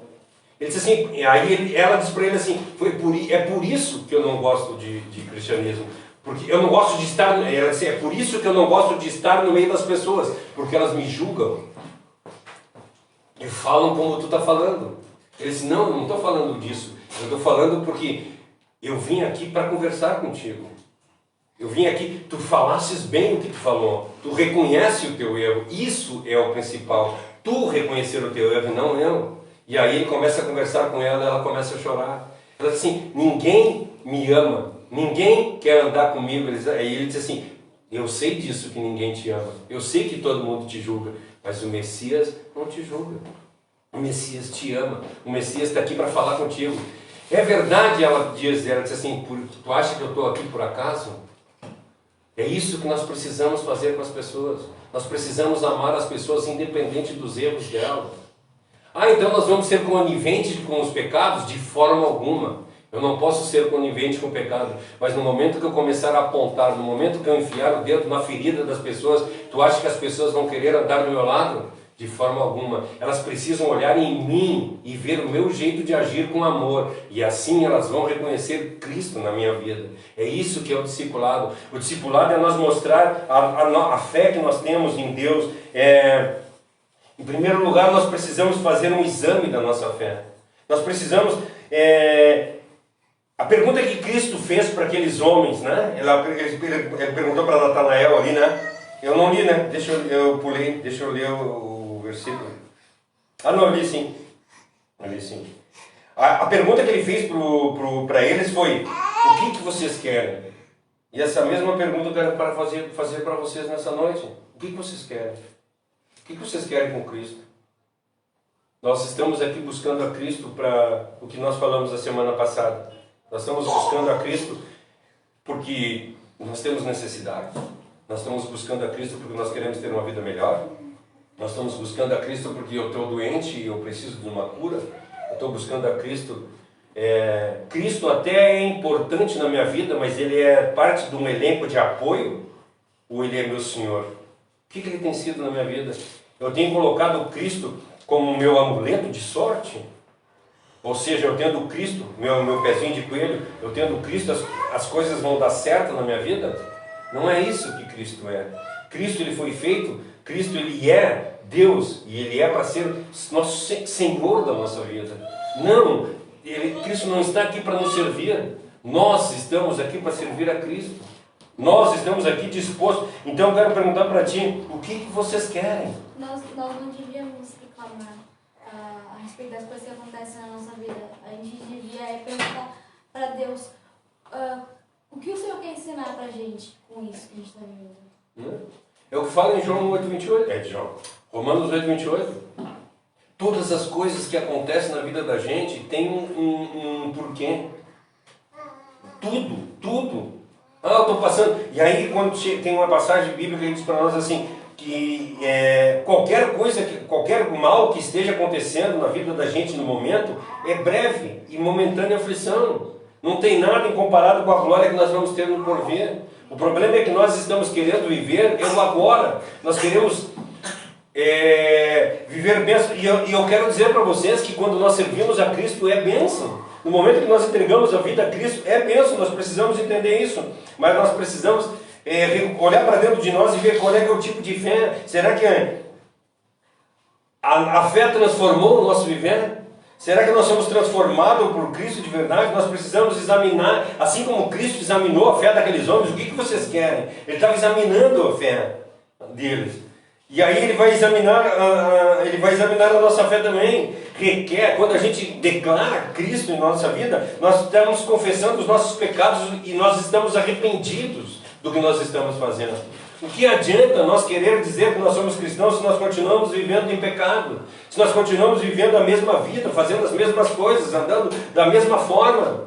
Ele disse assim, aí ela disse para ele assim: é por isso que eu não gosto de cristianismo. Porque eu não gosto de estar... Ela disse: é por isso que eu não gosto de estar no meio das pessoas, porque elas me julgam e falam como tu está falando. Ele disse: não, eu não estou falando disso. Eu estou falando porque eu vim aqui para conversar contigo. Eu vim aqui, tu falasses bem o que tu falou. Tu reconhece o teu erro. Isso é o principal. Tu reconhecer o teu erro, não eu. E aí ele começa a conversar com ela, ela começa a chorar. Ela diz assim: ninguém me ama, ninguém quer andar comigo. Aí ele diz assim: eu sei disso, que ninguém te ama. Eu sei que todo mundo te julga, mas o Messias não te julga. O Messias te ama. O Messias está aqui para falar contigo. É verdade, ela diz assim: tu acha que eu estou aqui por acaso? É isso que nós precisamos fazer com as pessoas. Nós precisamos amar as pessoas independente dos erros delas. Ah, então nós vamos ser coniventes com os pecados? De forma alguma. Eu não posso ser conivente com o pecado. Mas no momento que eu começar a apontar, no momento que eu enfiar o dedo na ferida das pessoas, tu acha que as pessoas vão querer andar do meu lado? De forma alguma. Elas precisam olhar em mim e ver o meu jeito de agir com amor. E assim elas vão reconhecer Cristo na minha vida. É isso que é o discipulado. O discipulado é nós mostrar a fé que nós temos em Deus. Em primeiro lugar, nós precisamos fazer um exame da nossa fé. Nós precisamos... A pergunta que Cristo fez para aqueles homens, né? Ele perguntou para Natanael ali, né? Eu não li, né? Eu pulei, deixa eu ler o versículo. Ah, não, eu li sim. Eu li sim. A pergunta que ele fez para eles foi: o que vocês querem? E essa mesma pergunta eu quero fazer para vocês nessa noite. O que vocês querem? O que vocês querem com Cristo? Nós estamos aqui buscando a Cristo para o que nós falamos a semana passada. Nós estamos buscando a Cristo porque nós temos necessidade. Nós estamos buscando a Cristo porque nós queremos ter uma vida melhor. Nós estamos buscando a Cristo porque eu estou doente e eu preciso de uma cura. Eu estou buscando a Cristo. Cristo até é importante na minha vida, mas Ele é parte de um elenco de apoio, ou Ele é meu Senhor? O que Ele tem sido na minha vida? Eu tenho colocado Cristo como meu amuleto de sorte? Ou seja, eu tendo Cristo, meu pezinho de coelho, eu tendo Cristo, as coisas vão dar certo na minha vida? Não é isso que Cristo é. Cristo, Ele foi feito, Cristo, Ele é Deus, e Ele é para ser nosso Senhor da nossa vida. Não, Cristo não está aqui para nos servir. Nós estamos aqui para servir a Cristo. Nós estamos aqui dispostos. Então eu quero perguntar para ti, o que vocês querem? Nós não devíamos reclamar a respeito das coisas que acontecem na nossa vida. A gente devia perguntar para Deus o que o Senhor quer ensinar para a gente com isso que a gente está vivendo. É o que fala em João 8,28. Romanos 8,28. Todas as coisas que acontecem na vida da gente tem um porquê. Tudo. Eu estou passando. E aí quando tem uma passagem bíblica que diz para nós assim, que qualquer mal que esteja acontecendo na vida da gente no momento é breve e momentânea aflição. Não tem nada em comparado com a glória que nós vamos ter no porvir. O problema é que nós estamos querendo viver o agora. Nós queremos viver bênção. E eu quero dizer para vocês que quando nós servimos a Cristo é bênção. No momento que nós entregamos a vida a Cristo é bênção. Nós precisamos entender isso. Mas nós precisamos olhar para dentro de nós e ver qual é que é o tipo de fé. Será que a fé transformou o nosso viver? Será que nós somos transformados por Cristo de verdade? Nós precisamos examinar, assim como Cristo examinou a fé daqueles homens, o que vocês querem? Ele estava examinando a fé deles. E aí Ele vai examinar a nossa fé também. Quando a gente declara Cristo em nossa vida, nós estamos confessando os nossos pecados e nós estamos arrependidos do que nós estamos fazendo. O que adianta nós querer dizer que nós somos cristãos se nós continuamos vivendo em pecado? Se nós continuamos vivendo a mesma vida, fazendo as mesmas coisas, andando da mesma forma?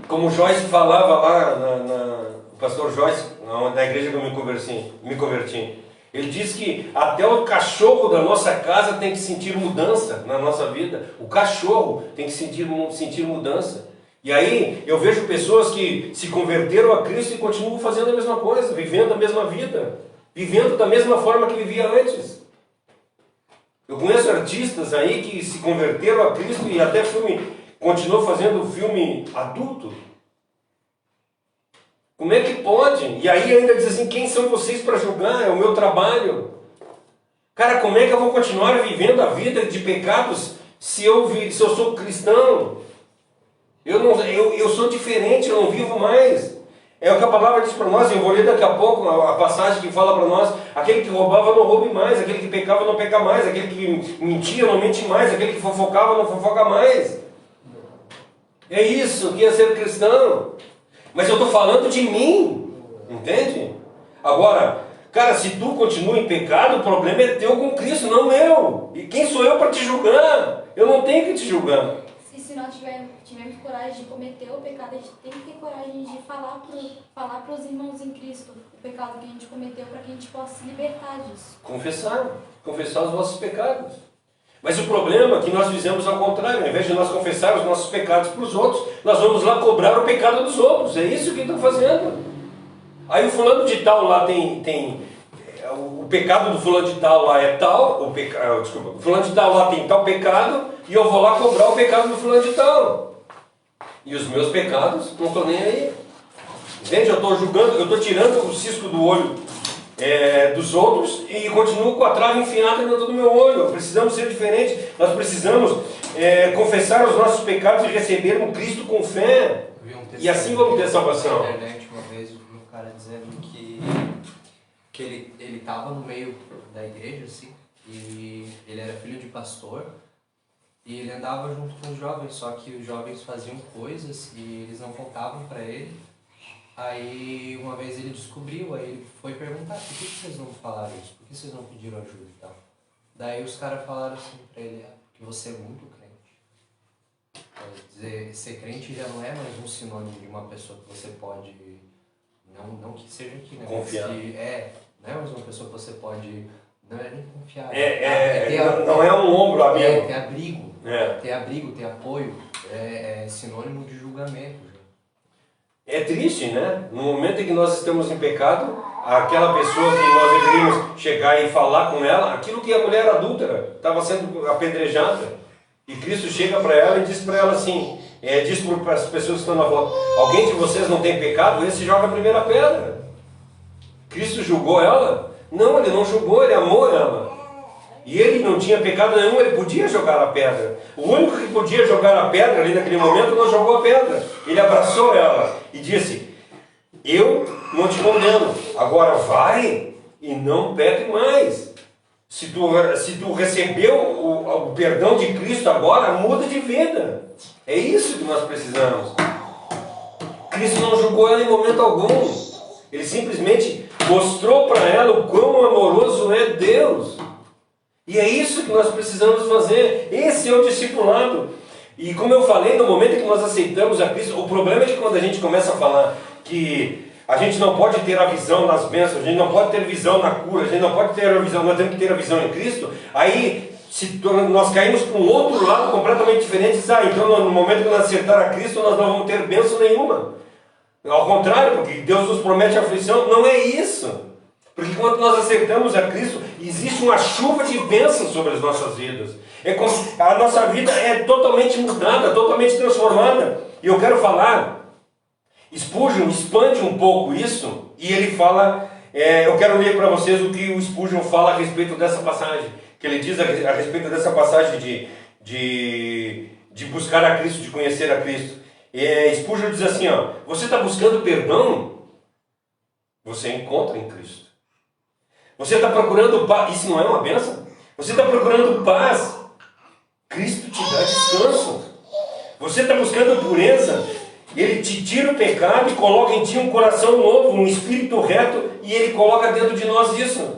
Como Joyce falava lá, o pastor Joyce, na igreja que eu me converti. Ele diz que até o cachorro da nossa casa tem que sentir mudança na nossa vida. O cachorro tem que sentir mudança. E aí eu vejo pessoas que se converteram a Cristo e continuam fazendo a mesma coisa, vivendo a mesma vida, vivendo da mesma forma que vivia antes. Eu conheço artistas aí que se converteram a Cristo e até continuam fazendo filme adulto. Como é que pode? E aí ainda diz assim, quem são vocês para julgar? É o meu trabalho. Cara, como é que eu vou continuar vivendo a vida de pecados se eu sou cristão? Eu sou diferente, eu não vivo mais. É o que a palavra diz para nós, eu vou ler daqui a pouco a passagem que fala para nós, aquele que roubava não roube mais, aquele que pecava não peca mais, aquele que mentia não mente mais, aquele que fofocava não fofoca mais. É isso que é ser cristão. Mas eu estou falando de mim, entende? Agora, cara, se tu continua em pecado, o problema é teu com Cristo, não meu. E quem sou eu para te julgar? Eu não tenho que te julgar. E se nós tivermos coragem de cometer o pecado, a gente tem que ter coragem de falar para os irmãos em Cristo o pecado que a gente cometeu, para que a gente possa se libertar disso. Confessar os nossos pecados. Mas o problema é que nós fizemos ao contrário. Ao invés de nós confessar os nossos pecados para os outros, nós vamos lá cobrar o pecado dos outros. É isso que estão fazendo. Aí o fulano de tal lá o pecado do fulano de tal lá é tal, o fulano de tal lá tem tal pecado, e eu vou lá cobrar o pecado do fulano de tal. E os meus pecados não estão nem aí. Entende? Eu estou julgando, eu estou tirando o cisco do olho dos outros e continuo com a trave enfiada dentro do meu olho. Precisamos ser diferentes. Nós precisamos confessar os nossos pecados e receber um Cristo com fé. E assim vamos ter salvação. Na internet uma vez eu vi um cara dizendo que ele estava no meio da igreja, assim, e ele era filho de pastor, e ele andava junto com os jovens, só que os jovens faziam coisas e eles não contavam para ele. Aí uma vez ele descobriu, aí ele foi perguntar: por que vocês não falaram isso? Por que vocês não pediram ajuda e tal? Daí os caras falaram assim pra ele: porque você é muito crente. Quer dizer, ser crente já não é mais um sinônimo de uma pessoa que você pode, não que seja aqui, né? Confiar. Não é mais uma pessoa que você pode, não é nem confiar. Não é um ombro amigo. Ter abrigo, ter abrigo, ter apoio, é sinônimo de julgamento. É triste, né? No momento em que nós estamos em pecado, aquela pessoa que nós deveríamos chegar e falar com ela, aquilo que a mulher adúltera estava sendo apedrejada, e Cristo chega para ela e diz para ela assim, diz para as pessoas que estão na volta: alguém de vocês não tem pecado? Esse joga a primeira pedra. Cristo julgou ela? Não, ele não julgou, ele amou ela. E ele não tinha pecado nenhum, ele podia jogar a pedra. O único que podia jogar a pedra ali naquele momento não jogou a pedra. Ele abraçou ela e disse: eu não te condeno, agora vai e não peque mais. Se tu recebeu o perdão de Cristo agora, muda de vida. É isso que nós precisamos. Cristo não julgou ela em momento algum. Ele simplesmente mostrou para ela o quão amoroso é Deus. E é isso que nós precisamos fazer. Esse é o discipulado. E como eu falei, no momento em que nós aceitamos a Cristo, o problema é que quando a gente começa a falar que a gente não pode ter a visão nas bênçãos, a gente não pode ter visão na cura, a gente não pode ter a visão, nós temos que ter a visão em Cristo, aí nós caímos para um outro lado completamente diferente. Então no momento que nós acertar a Cristo, nós não vamos ter bênção nenhuma. Ao contrário, porque Deus nos promete aflição. Não é isso. Porque quando nós acertamos a Cristo, existe uma chuva de bênçãos sobre as nossas vidas. A nossa vida é totalmente mudada, totalmente transformada. E eu quero falar, Spurgeon expande um pouco isso, e ele fala, eu quero ler para vocês o que o Spurgeon fala a respeito dessa passagem. Que ele diz a respeito dessa passagem de buscar a Cristo, de conhecer a Cristo. Spurgeon diz assim, você está buscando perdão? Você encontra em Cristo. Você está procurando paz? Isso não é uma bênção? Você está procurando paz? Cristo te dá descanso. Você está buscando pureza? Ele te tira o pecado e coloca em ti um coração novo, um espírito reto, e Ele coloca dentro de nós isso.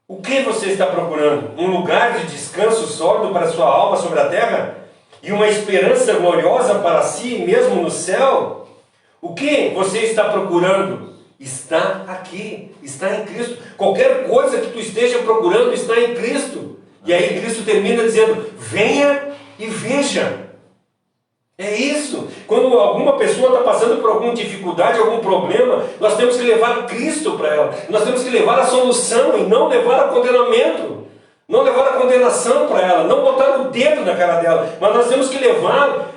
O que você está procurando? Um lugar de descanso sólido para a sua alma sobre a terra? E uma esperança gloriosa para si mesmo no céu? O que você está procurando? Está aqui, está em Cristo. Qualquer coisa que tu esteja procurando está em Cristo. E aí Cristo termina dizendo: venha e veja. É isso. Quando alguma pessoa está passando por alguma dificuldade, algum problema, nós temos que levar Cristo para ela. Nós temos que levar a solução e não levar a condenamento. Não levar a condenação para ela, não botar o dedo na cara dela, mas nós temos que levar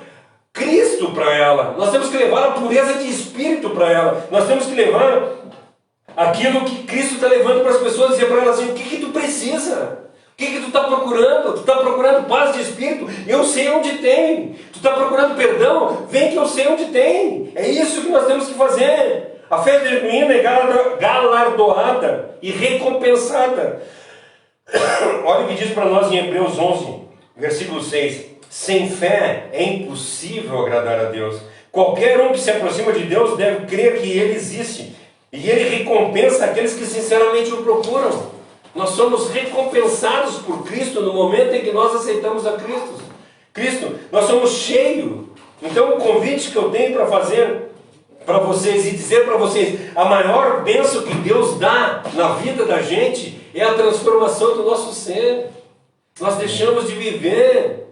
Cristo para ela, nós temos que levar a pureza de espírito para ela, nós temos que levar aquilo que Cristo está levando para as pessoas, dizer para elas assim: o que tu precisa? O que tu está procurando? Tu está procurando paz de espírito? Eu sei onde tem. Tu está procurando perdão? Vem que eu sei onde tem. É isso que nós temos que fazer. A fé genuína é galardoada e recompensada. Olha o que diz para nós em Hebreus 11, versículo 6. Sem fé é impossível agradar a Deus. Qualquer um que se aproxima de Deus deve crer que Ele existe. E Ele recompensa aqueles que sinceramente o procuram. Nós somos recompensados por Cristo no momento em que nós aceitamos a Cristo. Nós somos cheios. Então o convite que eu tenho para fazer para vocês e dizer para vocês, a maior bênção que Deus dá na vida da gente é a transformação do nosso ser. Nós deixamos de viver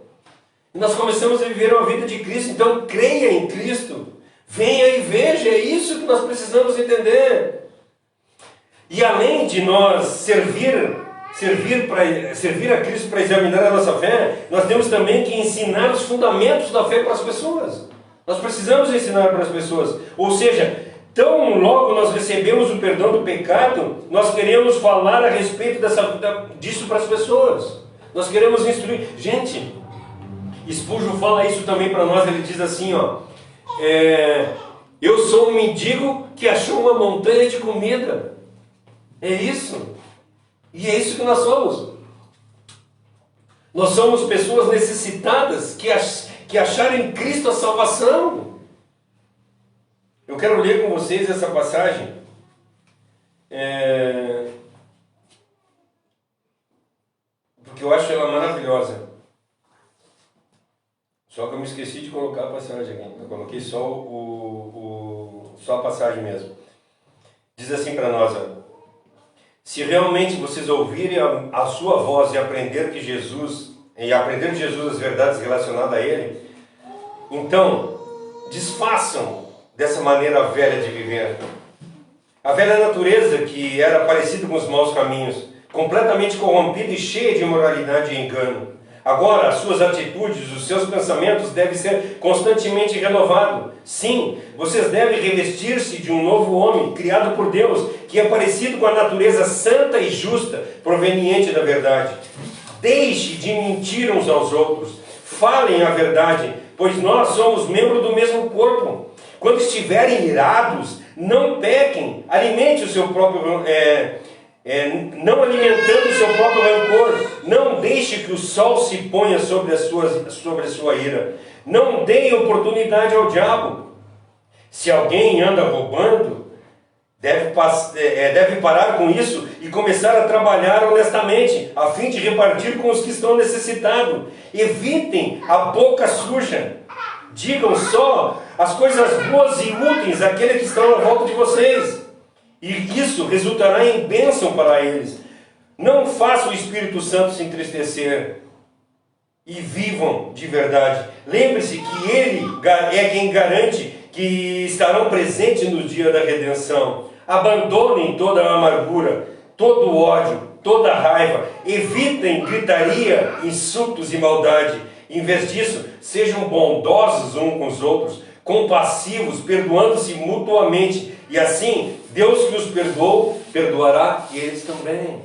e nós começamos a viver uma vida de Cristo. Então creia em Cristo, venha e veja, é isso que nós precisamos entender. E além de nós servir a Cristo para examinar a nossa fé, nós temos também que ensinar os fundamentos da fé para as pessoas. Nós precisamos ensinar para as pessoas. Ou seja, tão logo nós recebemos o perdão do pecado, nós queremos falar a respeito disso para as pessoas. Nós queremos instruir. Gente, Spurgeon fala isso também para nós. Ele diz assim, ó, eu sou um mendigo que achou uma montanha de comida. É isso. E é isso que nós somos. Nós somos pessoas necessitadas que acharam em Cristo a salvação. Eu quero ler com vocês essa passagem. Porque eu acho ela maravilhosa. Só que eu me esqueci de colocar a passagem aqui. Eu coloquei só só a passagem mesmo. Diz assim para nós, ó, se realmente vocês ouvirem a sua voz e aprender de Jesus as verdades relacionadas a Ele, então desfaçam dessa maneira velha de viver. A velha natureza que era parecida com os maus caminhos, completamente corrompida e cheia de imoralidade e engano. Agora, as suas atitudes, os seus pensamentos devem ser constantemente renovados. Sim, vocês devem revestir-se de um novo homem, criado por Deus, que é parecido com a natureza santa e justa, proveniente da verdade. Deixe de mentir uns aos outros. Falem a verdade, pois nós somos membros do mesmo corpo. Quando estiverem irados, não pequem. Alimente o seu próprio... não alimentando o seu próprio rancor. Não deixe que o sol se ponha sobre a sua ira. Não deem oportunidade ao diabo. Se alguém anda roubando, deve parar com isso e começar a trabalhar honestamente, a fim de repartir com os que estão necessitados. Evitem a boca suja. Digam só as coisas boas e úteis àqueles que estão à volta de vocês. E isso resultará em bênção para eles. Não faça o Espírito Santo se entristecer. E vivam de verdade. Lembre-se que Ele é quem garante que estarão presentes no dia da redenção. Abandonem toda a amargura, todo o ódio, toda a raiva. Evitem gritaria, insultos e maldade. Em vez disso, sejam bondosos uns com os outros, compassivos, perdoando-se mutuamente. E assim, Deus que os perdoou, perdoará eles também.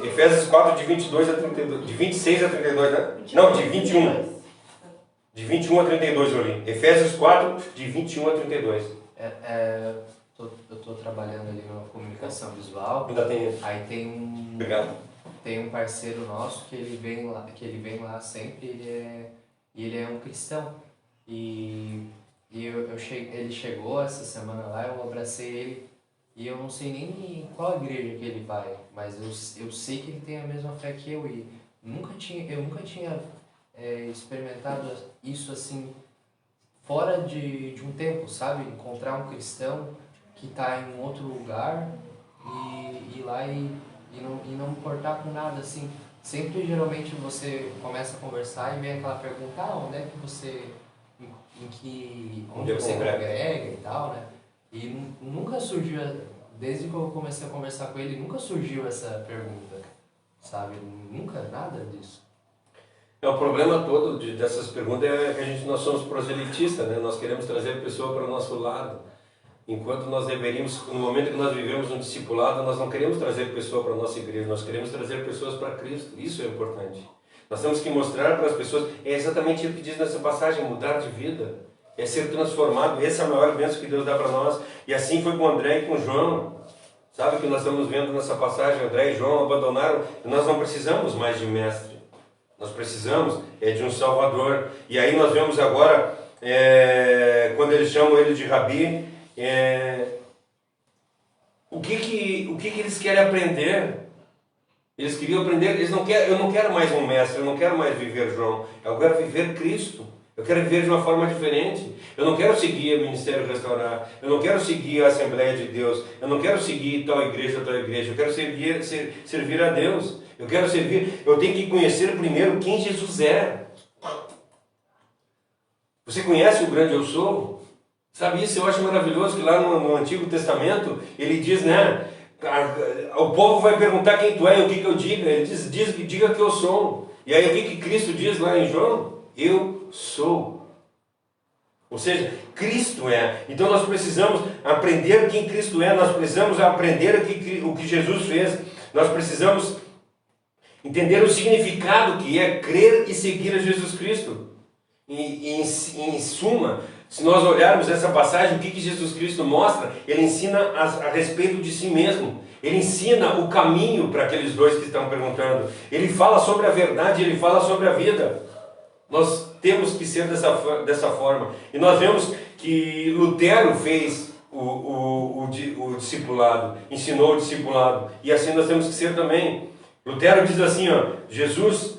Efésios 4, de 22 a 32, de 26 a 32, né? Não, de 21. De 21 a 32 eu li. Efésios 4, de 21 a 32. Eu estou trabalhando ali na comunicação visual. Ainda tem. Aí tem Obrigado. Tem um parceiro nosso que ele vem lá sempre, ele é um cristão. Ele chegou essa semana lá, eu abracei ele e eu não sei nem em qual igreja que ele vai, mas eu sei que ele tem a mesma fé que eu e eu nunca tinha experimentado isso assim fora de um tempo, sabe? Encontrar um cristão que está em um outro lugar e ir lá e não importar com nada assim. Sempre geralmente você começa a conversar e vem aquela pergunta, onde é que você onde você congrega e tal, né? E nunca surgiu, desde que eu comecei a conversar com ele, nunca surgiu essa pergunta, sabe? Nunca, nada disso. O problema todo dessas perguntas é que nós somos proselitistas, né? Nós queremos trazer a pessoa para o nosso lado. Enquanto nós deveríamos, no momento que nós vivemos um discipulado, nós não queremos trazer pessoa para a nossa igreja, nós queremos trazer pessoas para Cristo. Isso é importante. Nós temos que mostrar para as pessoas, é exatamente o que diz nessa passagem, mudar de vida, é ser transformado. Essa é a maior bênção que Deus dá para nós. E assim foi com André e com João. Sabe o que nós estamos vendo nessa passagem? André e João abandonaram, e nós não precisamos mais de mestre. Nós precisamos de um Salvador. E aí nós vemos agora, quando eles chamam ele de Rabi, o que eles querem aprender? Eles queriam aprender, eu não quero mais um mestre, eu não quero mais viver João, eu quero viver Cristo. Eu quero viver de uma forma diferente. Eu não quero seguir o Ministério Restaurar. Eu não quero seguir a Assembleia de Deus. Eu não quero seguir tal igreja, tal igreja. Eu quero servir a Deus. Eu quero servir. Eu tenho que conhecer primeiro quem Jesus é. Você conhece o grande eu sou? Sabe isso? Eu acho maravilhoso que lá no Antigo Testamento ele diz, né? O povo vai perguntar quem tu é e o que eu diga. Ele diz, diga que eu sou. E aí o que Cristo diz lá em João? Eu sou. Ou seja, Cristo é. Então nós precisamos aprender quem Cristo é, nós precisamos aprender o que Jesus fez, nós precisamos entender o significado que é crer e seguir a Jesus Cristo. E em suma, se nós olharmos essa passagem, o que Jesus Cristo mostra? Ele ensina a respeito de si mesmo. Ele ensina o caminho para aqueles dois que estão perguntando. Ele fala sobre a verdade, ele fala sobre a vida. Nós temos que ser dessa forma. E nós vemos que Lutero fez o discipulado, ensinou o discipulado. E assim nós temos que ser também. Lutero diz assim, ó, Jesus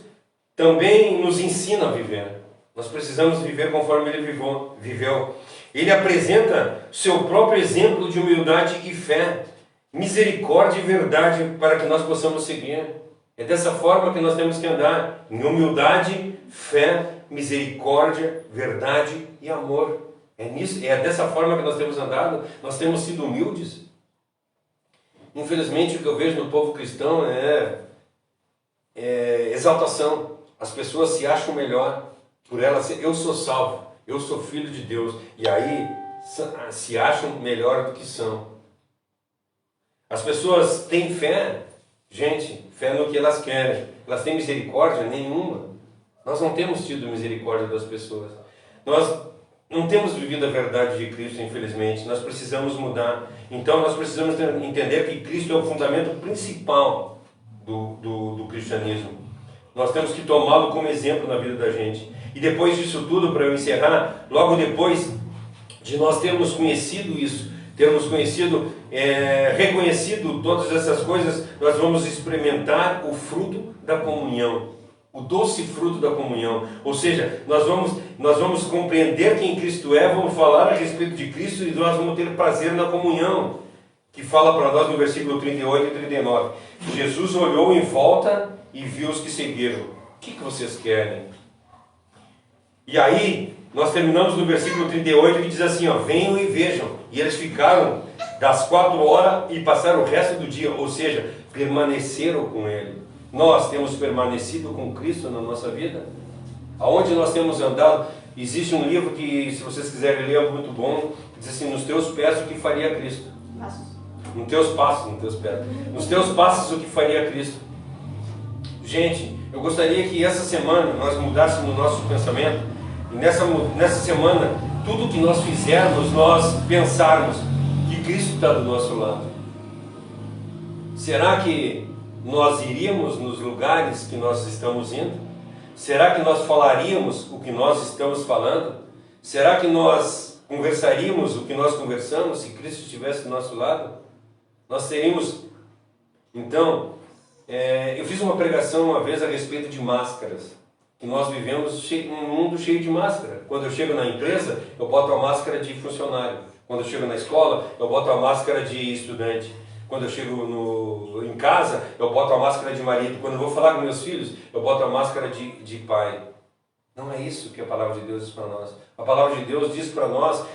também nos ensina a viver. Nós precisamos viver conforme ele viveu. Ele apresenta seu próprio exemplo de humildade e fé, misericórdia e verdade para que nós possamos seguir. É dessa forma que nós temos que andar, em humildade, fé, misericórdia, verdade e amor. É dessa forma que nós temos andado, nós temos sido humildes. Infelizmente o que eu vejo no povo cristão é exaltação. As pessoas se acham melhor por elas. Eu sou salvo, eu sou filho de Deus, e aí se acham melhor do que são. As pessoas têm fé, gente, fé no que elas querem. Elas têm misericórdia? Nenhuma. Nós não temos tido misericórdia das pessoas. Nós não temos vivido a verdade de Cristo, infelizmente. Nós precisamos mudar. Então nós precisamos entender que Cristo é o fundamento principal do cristianismo. Nós temos que tomá-lo como exemplo na vida da gente. E depois disso tudo, para eu encerrar, logo depois de nós termos conhecido isso, termos conhecido, reconhecido todas essas coisas, nós vamos experimentar o fruto da comunhão, o doce fruto da comunhão. Ou seja, nós vamos compreender quem Cristo é, vamos falar a respeito de Cristo e nós vamos ter prazer na comunhão, que fala para nós no versículo 38 e 39. Jesus olhou em volta e viu os que seguiram. O que vocês querem? E aí, nós terminamos no versículo 38 que diz assim, ó, venham e vejam. E eles ficaram das 4 horas e passaram o resto do dia, ou seja, permaneceram com Ele. Nós temos permanecido com Cristo na nossa vida? Aonde nós temos andado? Existe um livro que, se vocês quiserem ler, é muito bom, diz assim, nos teus pés o que faria Cristo? Nos teus passos, nos teus pés. Nos teus passos o que faria Cristo? Gente, eu gostaria que essa semana nós mudássemos o nosso pensamento, e nessa semana, tudo que nós fizermos, nós pensarmos que Cristo está do nosso lado. Será que nós iríamos nos lugares que nós estamos indo? Será que nós falaríamos o que nós estamos falando? Será que nós conversaríamos o que nós conversamos se Cristo estivesse do nosso lado? Nós teríamos... Então, eu fiz uma pregação uma vez a respeito de máscaras. Que nós vivemos num mundo cheio de máscara. Quando eu chego na empresa, eu boto a máscara de funcionário. Quando eu chego na escola, eu boto a máscara de estudante. Quando eu chego em casa, eu boto a máscara de marido. Quando eu vou falar com meus filhos, eu boto a máscara de pai. Não é isso que a palavra de Deus diz para nós. A palavra de Deus diz para nós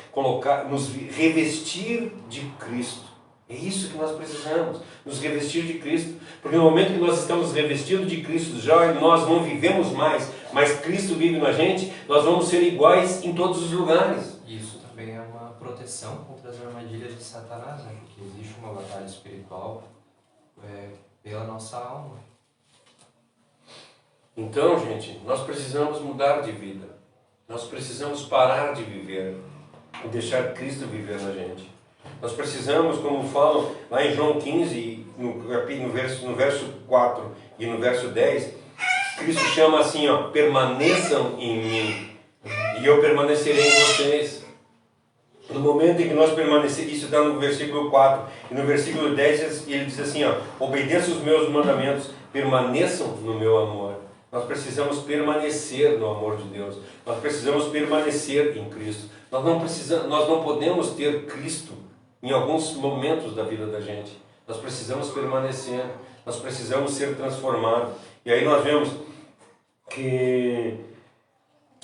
nos revestir de Cristo. É isso que nós precisamos, nos revestir de Cristo. Porque no momento que nós estamos revestidos de Cristo, já nós não vivemos mais, mas Cristo vive na gente, nós vamos ser iguais em todos os lugares. Isso também é uma proteção contra as armadilhas de Satanás, né? Porque existe uma batalha espiritual pela nossa alma. Então, gente, nós precisamos mudar de vida. Nós precisamos parar de viver e deixar Cristo viver na gente. Nós precisamos, como falam lá em João 15, no verso 4 e no verso 10, Cristo chama assim, ó, permaneçam em mim e eu permanecerei em vocês. No momento em que nós permanecemos, isso está no versículo 4, e no versículo 10 ele diz assim, ó, obedeçam os meus mandamentos, permaneçam no meu amor. Nós precisamos permanecer no amor de Deus, nós precisamos permanecer em Cristo. Nós não podemos ter Cristo em alguns momentos da vida da gente. Nós precisamos permanecer, nós precisamos ser transformados. E aí nós vemos que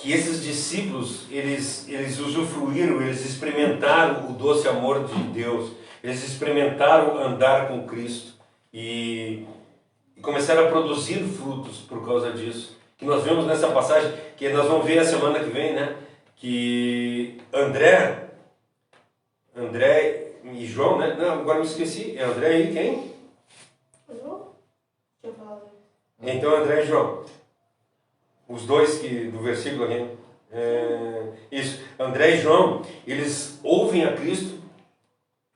esses discípulos, eles usufruíram, eles experimentaram o doce amor de Deus, eles experimentaram andar com Cristo e começaram a produzir frutos por causa disso. Que nós vemos nessa passagem, que nós vamos ver a semana que vem, né? Que André e João, né? Não, agora me esqueci. É André e quem? Deixa eu falar. Então André e João. Os dois do versículo aqui. Isso. André e João, eles ouvem a Cristo,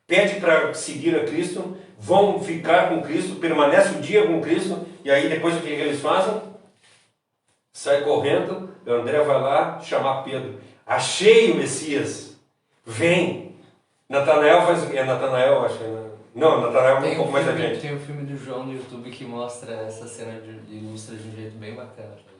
pedem para seguir a Cristo, vão ficar com Cristo, permanecem um dia com Cristo, e aí depois o que eles fazem? Sai correndo, André vai lá chamar Pedro. Achei o Messias, vem. Natanael Natanael, acho que não, Natanael é um pouco mais adiante. Tem um filme do João no YouTube que mostra essa cena, ilustra de um jeito bem bacana também.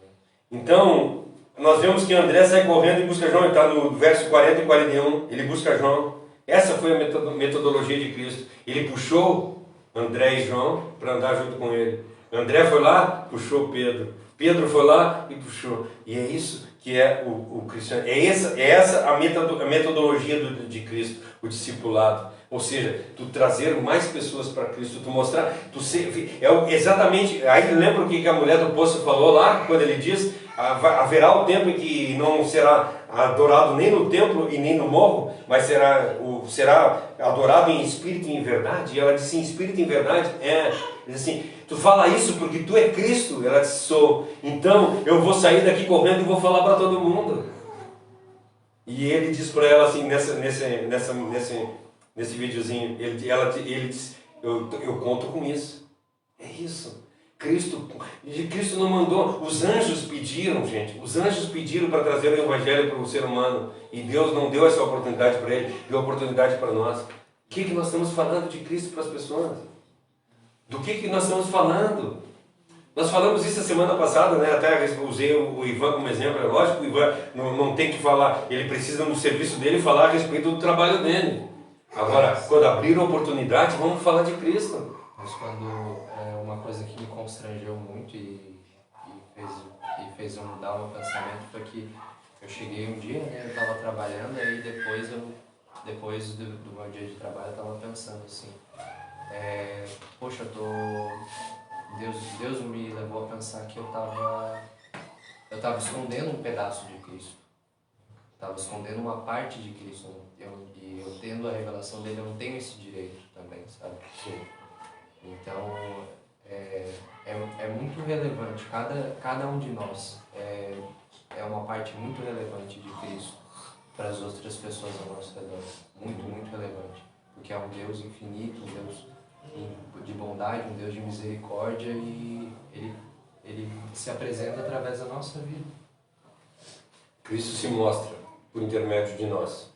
Então, nós vemos que André sai correndo e busca João, ele está no verso 40 e 41, ele busca João. Essa foi a metodologia de Cristo. Ele puxou André e João para andar junto com ele. André foi lá, puxou Pedro. Pedro foi lá e puxou. E é isso que é o cristianismo. É essa a metodologia de Cristo, o discipulado. Ou seja, tu trazer mais pessoas para Cristo, tu mostrar, exatamente, aí lembra o que a mulher do poço falou lá, quando ele diz, haverá o tempo em que não será adorado nem no templo e nem no morro, mas será adorado em espírito e em verdade. E ela disse, em espírito e em verdade, diz assim, tu fala isso porque tu é Cristo? Ela disse, sou. Então eu vou sair daqui correndo e vou falar para todo mundo. E ele diz para ela assim, nesse videozinho, ele diz, eu conto com isso. É isso. Cristo não mandou, os anjos pediram, gente, os anjos pediram para trazer o Evangelho para o ser humano, e Deus não deu essa oportunidade para ele, deu a oportunidade para nós. O que nós estamos falando de Cristo para as pessoas? Do que nós estamos falando? Nós falamos isso a semana passada, né? Até usei o Ivan como exemplo. É lógico que o Ivan não tem que falar, ele precisa no serviço dele falar a respeito do trabalho dele. Agora, quando abrir a oportunidade, vamos falar de Cristo. Mas uma coisa que me constrangeu muito e fez eu mudar o meu pensamento foi que eu cheguei um dia, né, eu estava trabalhando, e aí depois do meu dia de trabalho eu estava pensando assim, poxa, Deus me levou a pensar que eu estava escondendo um pedaço de Cristo, estava escondendo uma parte de Cristo, e eu tendo a revelação dele, eu não tenho esse direito também, sabe? Sim. Então, é muito relevante, cada um de nós é uma parte muito relevante de Cristo para as outras pessoas ao nosso redor, muito, muito relevante, porque é um Deus infinito, um Deus de bondade, um Deus de misericórdia, e Ele se apresenta através da nossa vida. Cristo se mostra por intermédio de nós.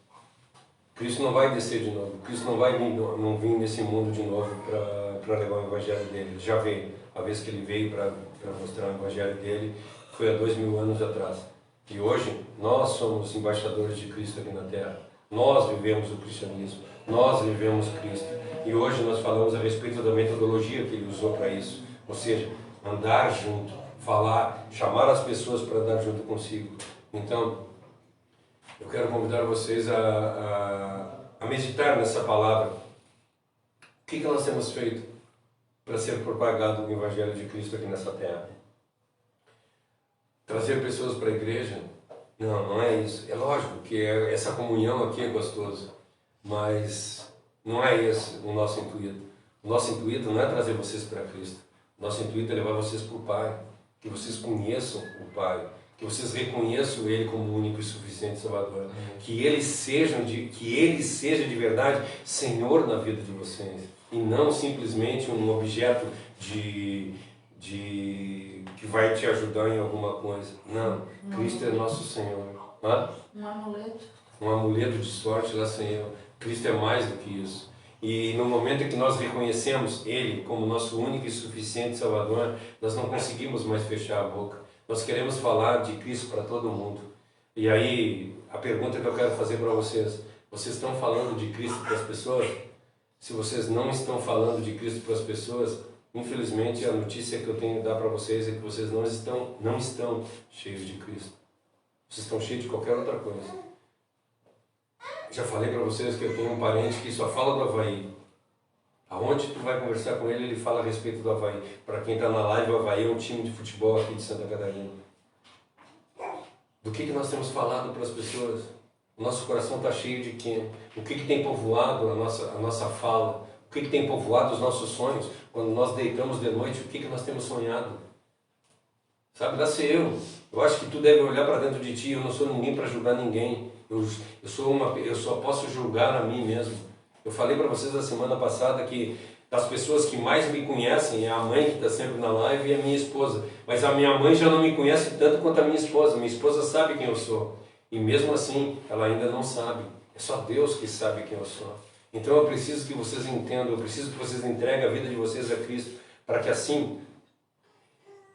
Cristo não vai descer de novo, Cristo não vai vir nesse mundo de novo para levar o Evangelho dele. Ele já veio, a vez que ele veio para mostrar o Evangelho dele foi há 2000 anos atrás. E hoje nós somos embaixadores de Cristo aqui na Terra. Nós vivemos o cristianismo, nós vivemos Cristo. E hoje nós falamos a respeito da metodologia que ele usou para isso. Ou seja, andar junto, falar, chamar as pessoas para andar junto consigo. Então, eu quero convidar vocês a meditar nessa palavra. O que nós temos feito para ser propagado o Evangelho de Cristo aqui nessa terra? Trazer pessoas para a igreja? Não é isso. É lógico que essa comunhão aqui é gostoso, mas não é esse o nosso intuito. O nosso intuito não é trazer vocês para Cristo. O nosso intuito é levar vocês para o Pai, que vocês conheçam o Pai, que vocês reconheçam Ele como o único e suficiente Salvador, que Ele seja de verdade Senhor na vida de vocês, e não simplesmente um objeto que vai te ajudar em alguma coisa. Não, Cristo é nosso Senhor. Um amuleto. um amuleto de sorte, lá sem eu. Cristo é mais do que isso. E no momento em que nós reconhecemos Ele como nosso único e suficiente Salvador, nós não conseguimos mais fechar a boca. Nós queremos falar de Cristo para todo mundo. E aí, a pergunta que eu quero fazer para vocês: vocês estão falando de Cristo para as pessoas? Se vocês não estão falando de Cristo para as pessoas, infelizmente a notícia que eu tenho que dar para vocês é que vocês não estão cheios de Cristo. Vocês estão cheios de qualquer outra coisa. Já falei para vocês que eu tenho um parente que só fala do Havaí. Aonde tu vai conversar com ele, ele fala a respeito do Havaí. Para quem está na live, o Havaí é um time de futebol aqui de Santa Catarina. Do que nós temos falado para as pessoas? O nosso coração está cheio de quê? O que tem povoado a nossa fala? O que tem povoado os nossos sonhos? Quando nós deitamos de noite, o que nós temos sonhado? Sabe, dá ser eu. Eu acho que tu deve olhar para dentro de ti. Eu não sou ninguém para julgar ninguém. Eu só posso julgar a mim mesmo. Eu falei para vocês a semana passada que das pessoas que mais me conhecem é a mãe que está sempre na live e a minha esposa. Mas a minha mãe já não me conhece tanto quanto a minha esposa. Minha esposa sabe quem eu sou. E mesmo assim, ela ainda não sabe. É só Deus que sabe quem eu sou. Então eu preciso que vocês entendam, eu preciso que vocês entreguem a vida de vocês a Cristo, para que assim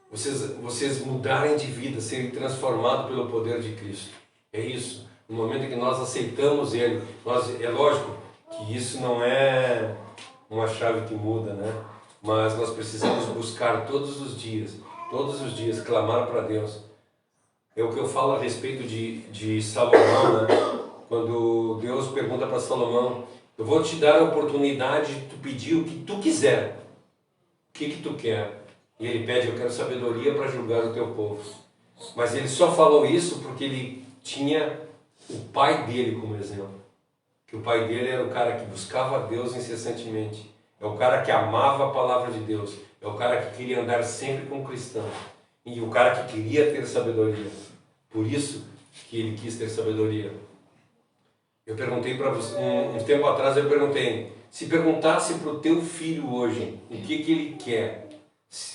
vocês mudarem de vida, serem transformados pelo poder de Cristo. É isso. No momento em que nós aceitamos Ele, é lógico que isso não é uma chave que muda, né? Mas nós precisamos buscar todos os dias, clamar para Deus. É o que eu falo a respeito de Salomão, né? Quando Deus pergunta para Salomão: eu vou te dar a oportunidade de tu pedir o que tu quiser. O que tu quer? E ele pede: eu quero sabedoria para julgar o teu povo. Mas ele só falou isso porque ele tinha o pai dele como exemplo. Que o pai dele era o cara que buscava a Deus incessantemente. É o cara que amava a palavra de Deus. É o cara que queria andar sempre com o cristão. E o cara que queria ter sabedoria. Por isso que ele quis ter sabedoria. Eu perguntei para você, um tempo atrás eu perguntei: se perguntasse para o teu filho hoje o que ele quer,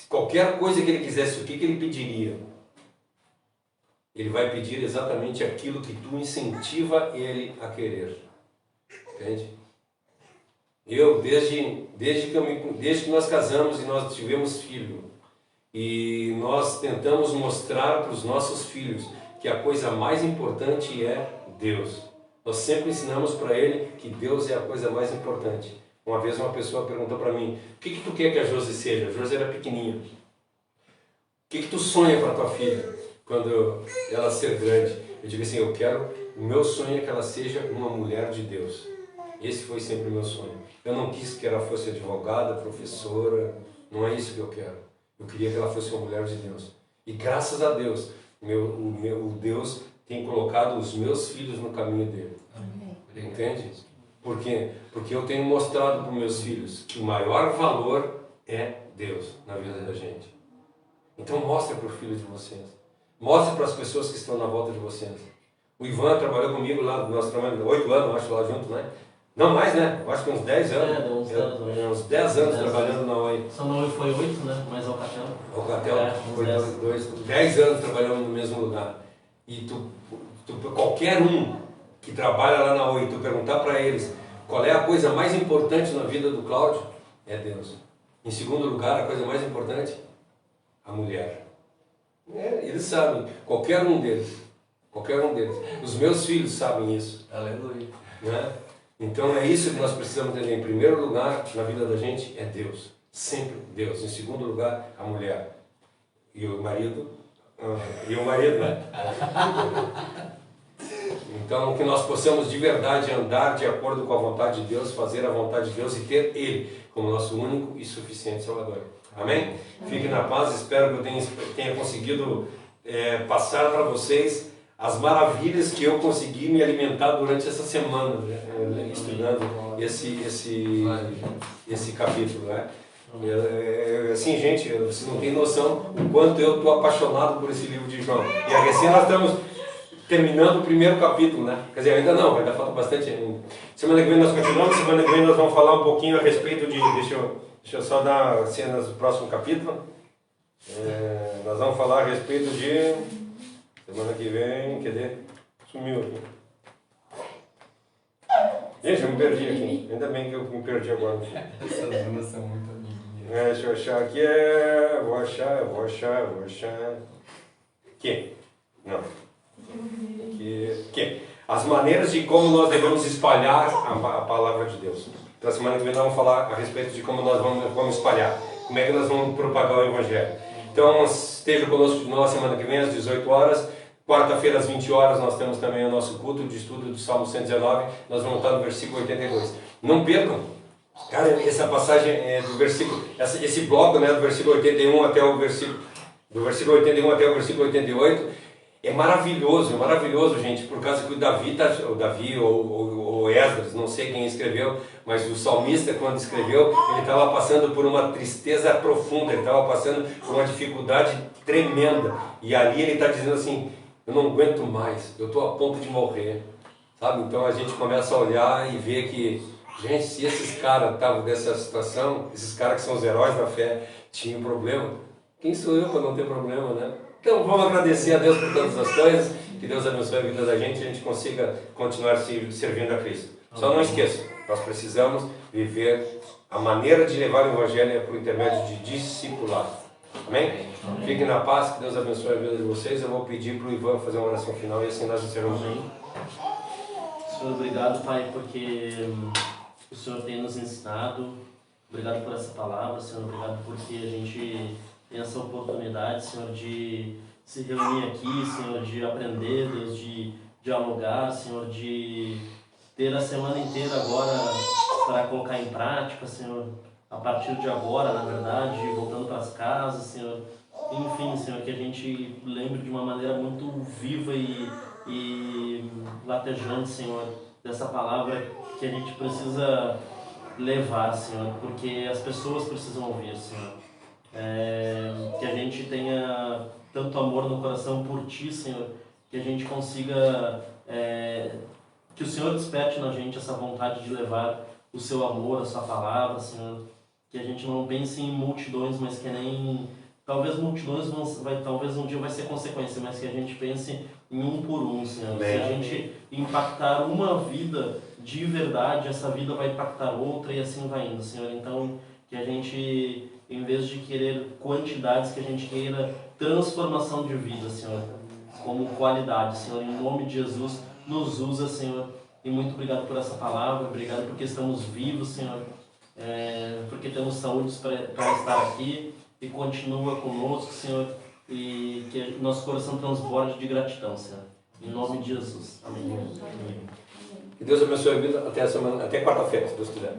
qualquer coisa que ele quisesse, o que ele pediria? Ele vai pedir exatamente aquilo que tu incentiva ele a querer. Entende? Eu, desde que nós casamos e nós tivemos filho, e nós tentamos mostrar para os nossos filhos que a coisa mais importante é Deus. Nós sempre ensinamos para ele que Deus é a coisa mais importante. Uma vez uma pessoa perguntou para mim: o que tu quer que a Josi seja? A Josi era pequenininha. O que tu sonha para tua filha quando ela ser grande? Eu digo assim: o meu sonho é que ela seja uma mulher de Deus. Esse foi sempre o meu sonho. Eu não quis que ela fosse advogada, professora, não é isso que eu quero. Eu queria que ela fosse uma mulher de Deus. E graças a Deus, o Deus tem colocado os meus filhos no caminho dele. Amém. Entende? Por quê? Porque eu tenho mostrado para os meus filhos que o maior valor é Deus na vida da gente. Então mostre para o filho de vocês. Mostre para as pessoas que estão na volta de vocês. O Ivan trabalhou comigo lá, nós trabalhamos 8 anos, acho, lá junto, né? Não mais, né? Eu acho que uns 10 anos. Uns 10 anos trabalhando na Oi. Só na Oi foi 8, né? Mais Alcatel. Alcatel foi 10 anos trabalhando no mesmo lugar. E qualquer um que trabalha lá na Oi, tu perguntar para eles qual é a coisa mais importante na vida do Cláudio, é Deus. Em segundo lugar, a coisa mais importante, a mulher. Eles sabem, qualquer um deles. Os meus filhos sabem isso. Aleluia. Né? Então é isso que nós precisamos entender. Em primeiro lugar, na vida da gente, é Deus. Sempre Deus. Em segundo lugar, a mulher. E o marido, né? Então, que nós possamos de verdade andar de acordo com a vontade de Deus, fazer a vontade de Deus e ter Ele como nosso único e suficiente Salvador. Amém? Fiquem na paz. Espero que eu tenha conseguido passar para vocês as maravilhas que eu consegui me alimentar durante essa semana, né, estudando esse capítulo, né? Assim, gente, vocês não têm noção o quanto eu estou apaixonado por esse livro de João. E assim nós estamos terminando o primeiro capítulo, né? Quer dizer, ainda não, ainda falta bastante ainda. Semana que vem nós continuamos, semana que vem nós vamos falar um pouquinho a respeito de... Deixa eu só dar cenas do próximo capítulo. Nós vamos falar a respeito de... Semana que vem, cadê? Sumiu aqui. Gente, eu me perdi aqui. Ainda bem que eu me perdi agora. Essas duas são muito amiguinhas. Deixa eu achar aqui. Vou achar. Que? Não. Que? As maneiras de como nós devemos espalhar a palavra de Deus. Então, semana que vem nós vamos falar a respeito de como nós vamos espalhar. Como é que nós vamos propagar o Evangelho. Então, esteja conosco de novo semana que vem às 18 horas. Quarta-feira às 20 horas nós temos também o nosso culto de estudo do Salmo 119. Nós vamos estar no versículo 82. Não percam. Cara, essa passagem é do versículo, esse bloco, né, do versículo 81 até o versículo, do versículo 81 até o versículo 88, é maravilhoso, gente, por causa que o Davi ou Esdras, não sei quem escreveu, mas o salmista, quando escreveu, ele estava passando por uma tristeza profunda, ele estava passando por uma dificuldade tremenda, e ali ele está dizendo assim, eu não aguento mais, eu estou a ponto de morrer, sabe? Então a gente começa a olhar e ver que, gente, se esses caras estavam nessa situação, esses caras que são os heróis da fé, tinham problema, quem sou eu para não ter problema, né? Então vamos agradecer a Deus por todas as coisas, que Deus abençoe a vida da gente e a gente consiga continuar servindo a Cristo. Só não esqueça, nós precisamos viver a maneira de levar o Evangelho por intermédio de discipulado. Amém? Fiquem na paz, que Deus abençoe a vida de vocês. Eu vou pedir para o Ivan fazer uma oração final e assim nós encerramos. Senhor, obrigado, Pai, porque o Senhor tem nos ensinado. Obrigado por essa palavra, Senhor. Obrigado porque a gente tem essa oportunidade, Senhor, de se reunir aqui, Senhor, de aprender, Deus, de dialogar, Senhor, de ter a semana inteira agora para colocar em prática, Senhor, a partir de agora, na verdade, voltando para as casas, Senhor. Enfim, Senhor, que a gente lembre de uma maneira muito viva e latejante, Senhor, dessa palavra que a gente precisa levar, Senhor, porque as pessoas precisam ouvir, Senhor. Que a gente tenha tanto amor no coração por Ti, Senhor, que a gente consiga, que o Senhor desperte na gente essa vontade de levar o Seu amor, a Sua palavra, Senhor, que a gente não pense em multidões, mas que nem, talvez multidões talvez um dia vai ser consequência, mas que a gente pense em um por um, Senhor. Se a gente impactar uma vida de verdade, essa vida vai impactar outra e assim vai indo, Senhor. Então, que a gente, em vez de querer quantidades, que a gente queira transformação de vida, Senhor, como qualidade, Senhor. Em nome de Jesus, nos usa, Senhor. E muito obrigado por essa palavra, obrigado porque estamos vivos, Senhor, porque temos saúde para estar aqui e continua conosco, Senhor, e que nosso coração transborde de gratidão, Senhor. Em nome de Jesus. Amém. Que Deus abençoe a vida até quarta-feira, se Deus quiser.